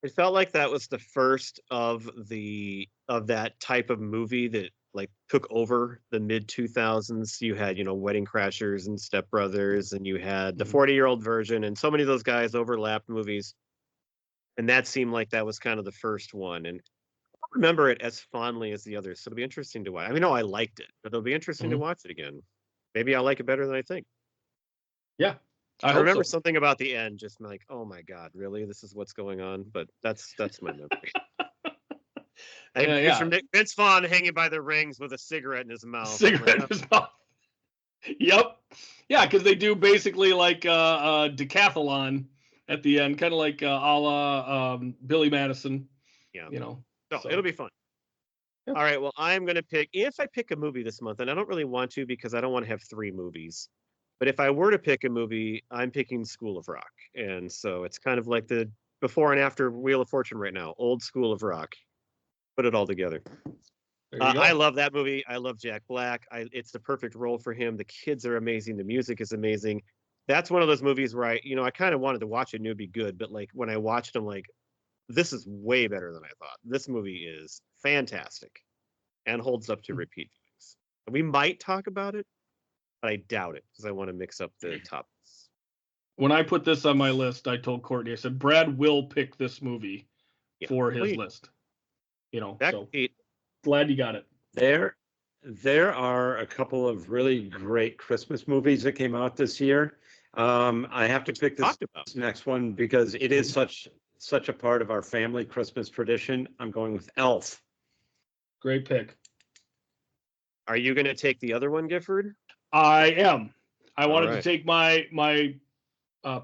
It felt like that was the first of that type of movie that like took over the mid 2000s. You had, Wedding Crashers and Step Brothers, and you had the 40-year-old version, and so many of those guys overlapped movies. And that seemed like that was kind of the first one. And I don't remember it as fondly as the others. So it'll be interesting to watch. I mean, no, I liked it, but it'll be interesting to watch it again. Maybe I'll like it better than I think.
Yeah.
I
hope
remember
so.
something about the end, just like, oh my God, really? This is what's going on? But that's my memory.
Yeah.
Vince Vaughn hanging by the rings with a cigarette in his mouth.
Cigarette in his mouth. Yep. Yeah, because they do basically like a decathlon at the end, kind of like a la Billy Madison.
Yeah.
So.
It'll be fun.
Yeah.
All right. Well, I'm going to pick, if I pick a movie this month, and I don't really want to because I don't want to have 3 movies. But if I were to pick a movie, I'm picking School of Rock. And so it's kind of like the before and after Wheel of Fortune right now, old School of Rock. Put it all together.
There you go.
I love that movie. I love Jack Black. It's the perfect role for him. The kids are amazing. The music is amazing. That's one of those movies where I kind of wanted to watch it and it would be good. But like when I watched it, I'm like, this is way better than I thought. This movie is fantastic and holds up to repeat things. We might talk about it, but I doubt it because I want to mix up the topics.
When I put this on my list, I told Courtney, I said, Brad will pick this movie for his list. So
Pete.
Glad you got it.
There are a couple of really great Christmas movies that came out this year. I have to pick this next one because it is such a part of our family Christmas tradition. I'm going with Elf.
Great pick.
Are you going to take the other one, Gifford?
I am. I wanted
right.
to take my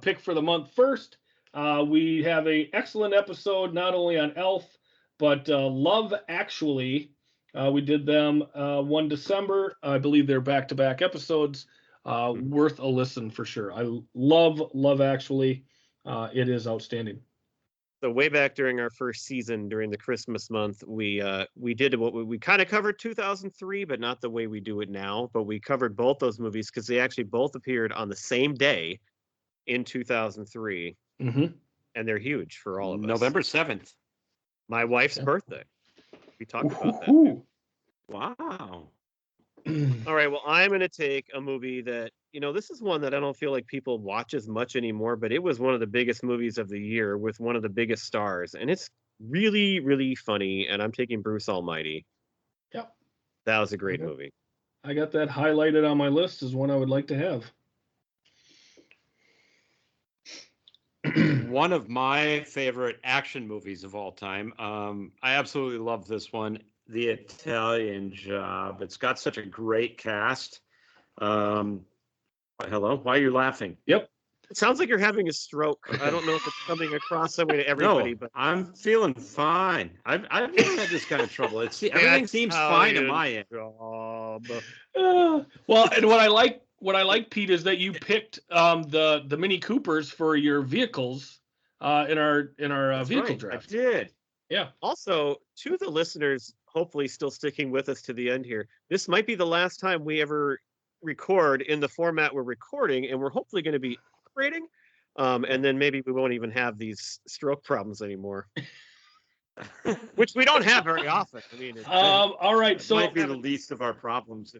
pick for the month first. We have an excellent episode not only on Elf, but Love Actually. We did them 1 December. I believe they're back-to-back episodes. Worth a listen for sure. I love Actually. It is outstanding.
So way back during our first season, during the Christmas month, we did what we kind of covered 2003, but not the way we do it now. But we covered both those movies because they actually both appeared on the same day in 2003, and they're huge for all of us.
November 7th.
My wife's birthday. We talked about that.
Wow.
All right. Well, I'm going to take a movie that, this is one that I don't feel like people watch as much anymore, but it was one of the biggest movies of the year with one of the biggest stars. And it's really, really funny. And I'm taking Bruce Almighty.
Yep.
That was a great movie.
I got that highlighted on my list as one I would like to have.
One of my favorite action movies of all time. I absolutely love this one, The Italian Job. It's got such a great cast. Hello, why are you laughing?
Yep.
It sounds like you're having a stroke. I don't know if it's coming across that way to everybody,
No,
but
I'm feeling fine. I've never had this kind of trouble. Everything seems fine on my end.
Well, and what I like, Pete, is that you picked the Mini Coopers for your vehicles in our vehicle draft.
I did.
Yeah.
Also, to the listeners, hopefully still sticking with us to the end here, this might be the last time we ever record in the format we're recording, and we're hopefully going to be operating. And then maybe we won't even have these stroke problems anymore. which we don't have very often. I mean,
All right.
It
So
might be the least of our problems.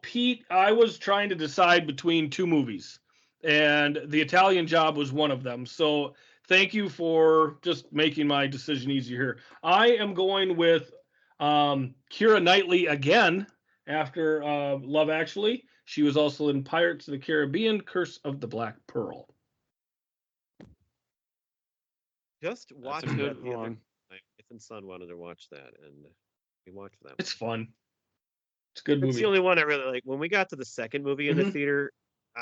Pete, I was trying to decide between two movies, and The Italian Job was one of them. So thank you for just making my decision easier here. I am going with Keira Knightley again after Love Actually. She was also in Pirates of the Caribbean: Curse of the Black Pearl.
just watch
That's a good
that the other
one.
night. My wife and son wanted to watch that, and we watched that.
It's fun. It's a good
It's
movie.
the only one I really like. When we got to the second movie in the
Mhm.
theater,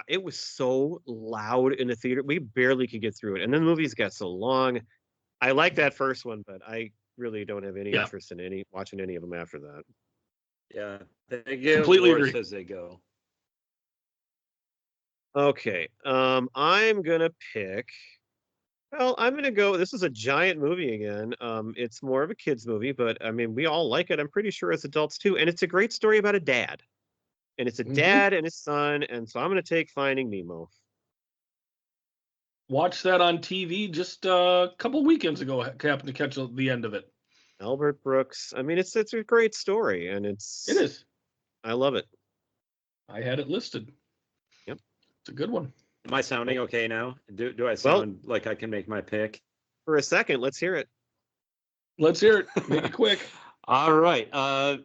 it was so loud in the theater. We barely could get through it. And then the movies got so long. I like that first one, but I really don't have any
Yeah.
interest in watching any of them after that.
Yeah, they get
Completely
worse
agree.
as they go.
Okay. I'm gonna pick. Well, I'm gonna go. This is a giant movie again. It's more of a kids movie, but I mean, we all like it. I'm pretty sure as adults too. And it's a great story about a dad. And it's a
Mhm.
dad and his son. And so I'm gonna take Finding Nemo.
Watched that on TV just a couple weekends ago. Happened to catch the end of it.
Albert Brooks. I mean, it's a great story, and
It is.
I love it.
I had it listed.
Yep.
It's a good one.
Am I sounding okay now? Do I
Well-
sound like I can make my pick?
For a second, let's hear it.
Let's hear it. Make it quick.
All right.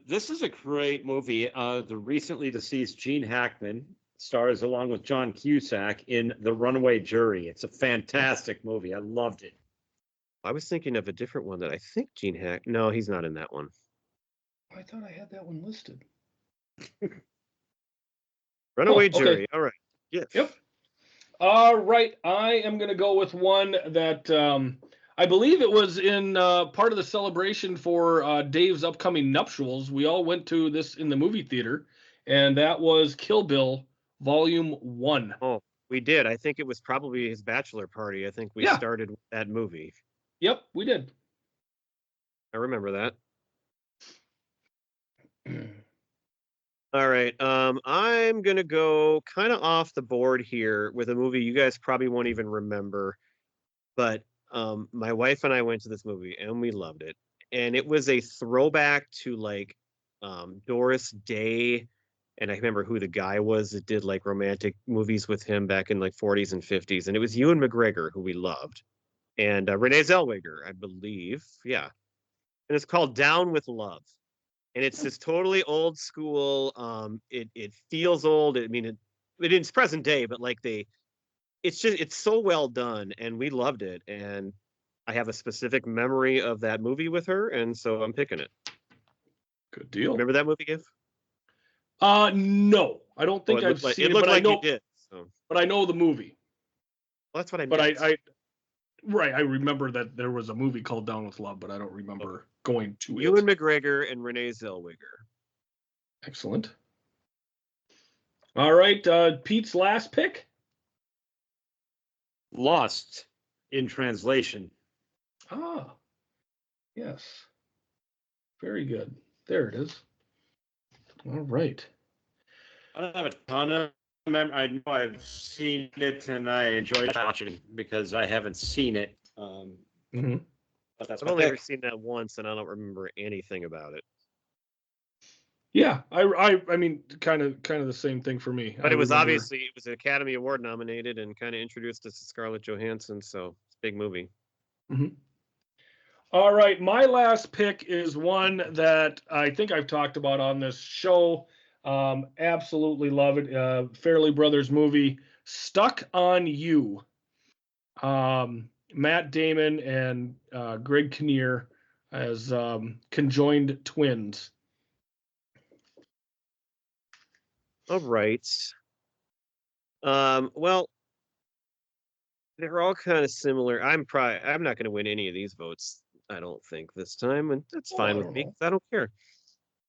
This is a great movie. The recently deceased Gene Hackman stars along with John Cusack in The Runaway Jury. It's a fantastic movie. I loved it.
I was thinking of a different one that I think Gene Hack. No, he's not in that one.
I thought I had that one listed.
Runaway
okay.
Jury. All right. Yes.
Yep. All right. I am going to go with one that I believe it was in part of the celebration for Dave's upcoming nuptials. We all went to this in the movie theater, and that was Kill Bill Volume 1.
Oh, we did. I think it was probably his bachelor party. I think we
Yeah.
started with that movie.
Yep, we did.
I remember that. All right. I'm gonna go kind of off the board here with a movie you guys probably won't even remember, but my wife and I went to this movie and we loved it. And it was a throwback to like Doris Day, and I remember who the guy was that did like romantic movies with him back in like 40s and 50s, and it was Ewan McGregor, who we loved, and Renee Zellweger, I believe. Yeah. And it's called Down with Love. And it's this totally old school. It feels old. I mean, it's present day, but like it's so well done, and we loved it. And I have a specific memory of that movie with her, and so I'm picking it.
Good deal.
Remember that movie, Gif?
No, I don't think I've seen
it.
it,
Looked
but
like
I know.
you did. So
But I know the movie.
well, that's what I
But
meant.
I remember that there was a movie called Down with Love, but I don't remember going to
Ewan
it.
McGregor and Renee Zellweger.
Excellent. All right, Pete's last pick.
Lost in Translation.
Ah, yes. Very good. There it is. All right.
I don't have a ton of memory. I know I've seen it and I enjoyed watching it because I haven't seen it.
Mhm.
But that's
I've
my
only ever
pick.
seen that once, and I don't remember anything about it.
Yeah, I mean, kind of the same thing for me.
But
I
it was
remember-
obviously it was Academy Award nominated and kind of introduced us to Scarlett Johansson, so it's a big movie.
Mhm. All right, my last pick is one that I think I've talked about on this show. Absolutely love it. Fairley Brothers movie, Stuck on You. Matt Damon and Greg Kinnear as conjoined twins.
All right. Well, they're all kind of similar. I'm not going to win any of these votes. I don't think this time, and that's
Oh,
fine
I
with
don't
me.
know.
'Cause I don't care.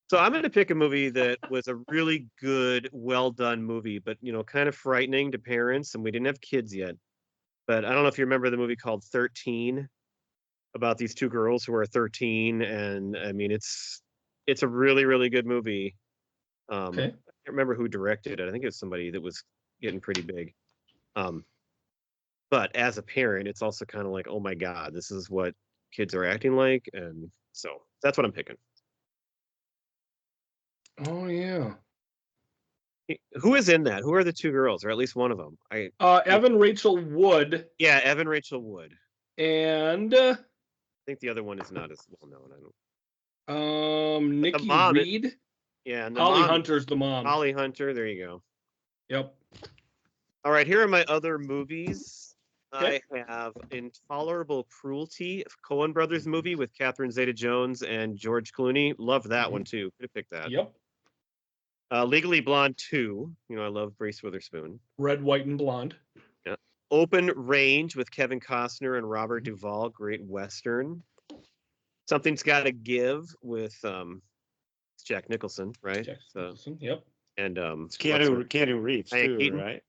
So I'm going to pick a movie that was a really good, well done movie, but kind of frightening to parents, and we didn't have kids yet. But I don't know if you remember the movie called 13, about these two girls who are 13, and I mean it's a really, really good movie.
Okay.
I can't remember who directed it. I think it was somebody that was getting pretty big. But as a parent, it's also kind of like, oh my God, this is what kids are acting like. And so that's what I'm picking.
Oh yeah.
Who is in that? Who are the two girls, or at least one of them?
Evan Rachel Wood
Yeah, Evan Rachel Wood.
and
I think the other one is not as well known. I don't.
Nikki
mom-
Reed.
Yeah, and the
Holly
mom,
Hunter's the mom.
Holly Hunter. There you go.
Yep.
All right, here are my other movies.
Okay.
I have Intolerable Cruelty, a Coen Brothers movie with Catherine Zeta-Jones and George Clooney. Love that one too. Could have picked that.
Yep.
Legally Blonde 2. You know, I love Reese Witherspoon.
Red, White, and Blonde.
Open Range with Kevin Costner and Robert Duvall. Great Western. Something's Gotta Give with Jack Nicholson, right?
Jack Nicholson. Yep.
And
It's Keanu Reeves
Diane
too,
Keaton?
right?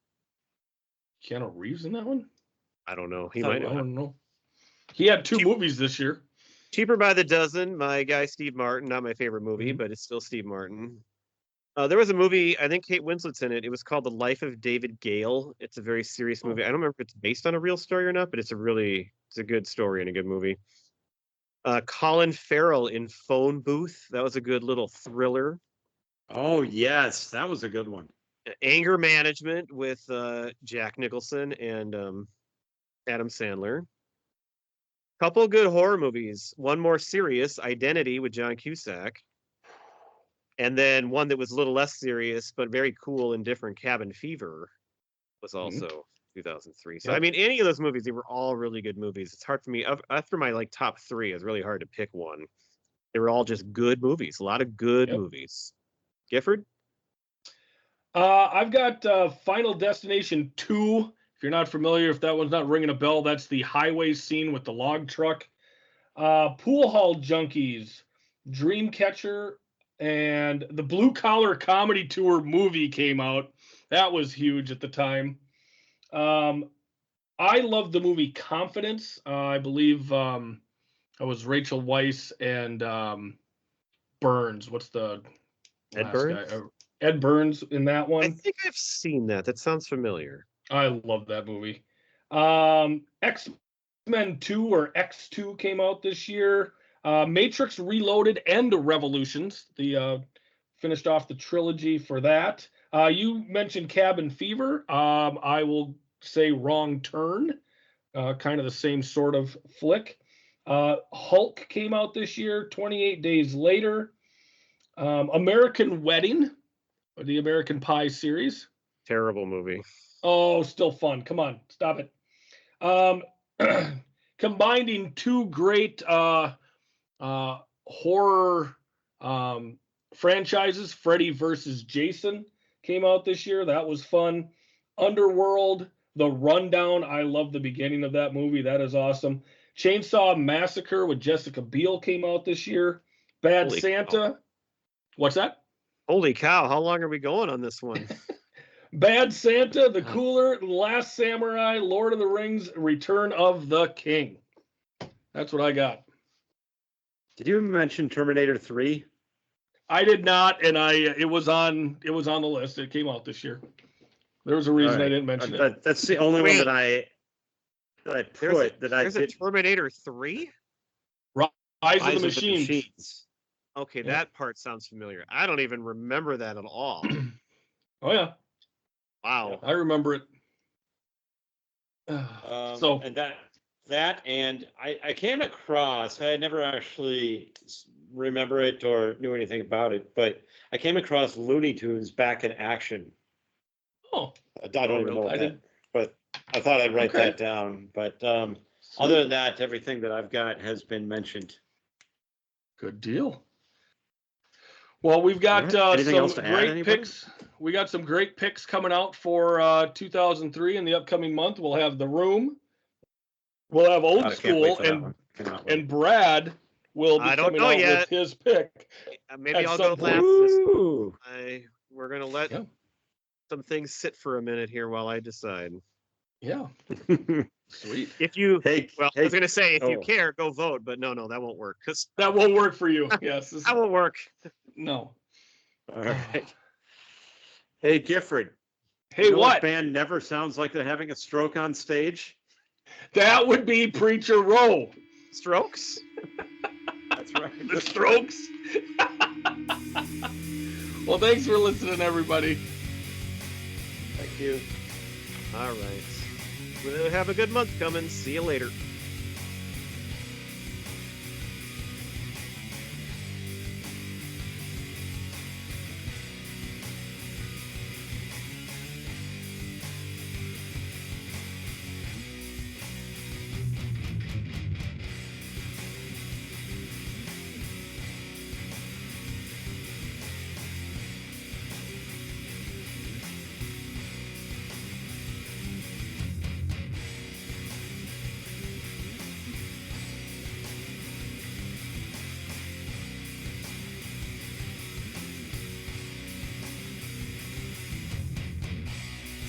Keanu Reeves in that one?
I don't know. He
Thought
might
I
have.
don't know. He had two
Cheap-
movies this year.
Cheaper by the Dozen. My guy Steve Martin. Not my favorite movie, but it's still Steve Martin. There was a movie, I think Kate Winslet's in it. It was called The Life of David Gale. It's a very serious movie. I don't remember if it's based on a real story or not, but it's a good story and a good movie. Colin Farrell in Phone Booth. That was a good little thriller.
Oh yes, that was a good one.
Anger Management with Jack Nicholson and Adam Sandler. Couple good horror movies. One more serious, Identity with John Cusack. And then one that was a little less serious, but very cool and different, Cabin Fever, was also 2003. So,
Yep.
I mean, any of those movies, they were all really good movies. It's hard for me. After my top three, it's really hard to pick one. They were all just good movies. A lot of good movies. Gifford?
I've got Final Destination 2. If you're not familiar, if that one's not ringing a bell, that's the highway scene with the log truck. Pool Hall Junkies, Dreamcatcher, and the Blue Collar Comedy Tour movie came out. That was huge at the time. I love the movie Confidence. I believe it was Rachel Weisz and Burns. What's the
Ed
last
Burns?
guy? Ed Burns in that one.
I think I've seen that. That sounds familiar.
I love that movie. X-Men 2 or X2 came out this year. Matrix Reloaded and Revolutions. The finished off the trilogy for that. You mentioned Cabin Fever. I will say Wrong Turn. Kind of the same sort of flick. Hulk came out this year, 28 Days Later. American Wedding, or the American Pie series.
Terrible movie.
Oh, still fun. Come on, stop it. Combining two great horror franchises, Freddy versus Jason came out this year. That was fun. Underworld, The Rundown. I love the beginning of that movie. That is awesome. Chainsaw Massacre with Jessica Biel came out this year. Bad
Holy
Santa.
cow.
What's that?
Holy cow. How long are we going on this one?
Bad Santa, The Cooler, Last Samurai, Lord of the Rings, Return of the King. That's what I got.
Did you mention Terminator 3?
I did not, and it was on the list. It came out this year. There was a reason I didn't mention it.
That's the only one that I put
There's a Terminator 3?
Eyes of the Machines.
Okay,
Yeah.
that part sounds familiar. I don't even remember that at all.
Oh yeah,
Wow.
I remember it. So
and I came across, I never actually remember it or knew anything about it, but I came across Looney Tunes Back in Action.
oh,
I don't even know what
I
that,
didn't-
but I thought I'd write
Okay.
that down. But other than that, everything that I've got has been mentioned.
good deal. Well, we've got
All right. Anything else
some
to add,
great
anybody?
picks. We got some great picks coming out for 2003 in the upcoming month. We'll have The Room. We'll have Old
God, I can't wait
School,
for that
and
one. Cannot wait.
and Brad will be
I don't
coming
know
out
yet.
with his pick.
Maybe
At
I'll
some
go
point.
last.
Ooh.
We're going to let
Yeah.
some things sit for a minute here while I decide.
Yeah, sweet.
If you,
Hey,
well, I
hey,
was going to say, if you
oh.
care, go vote. But no, that won't work. Because
That won't work for you. Yes.
that won't work.
No.
all right. Hey, Gifford.
Hey,
you know
what?
band never sounds like they're having a stroke on stage?
That would be Preacher Row.
Strokes?
That's right.
The Strokes. Well, thanks for listening, everybody.
Thank you.
All right. Well, have a good month coming. See you later.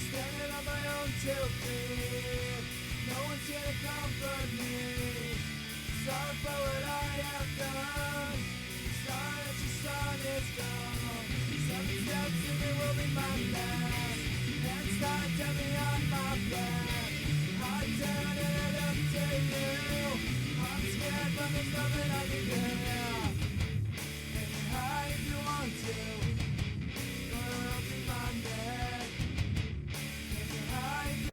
Standing on my own 2 feet. No one's here to comfort me. Sorry for what I have done. Sorry that your son is gone. 7 steps and it will be my last. Hands tied, tell me on my back. I turn and I look to you. I'm scared, but there's nothing I can do.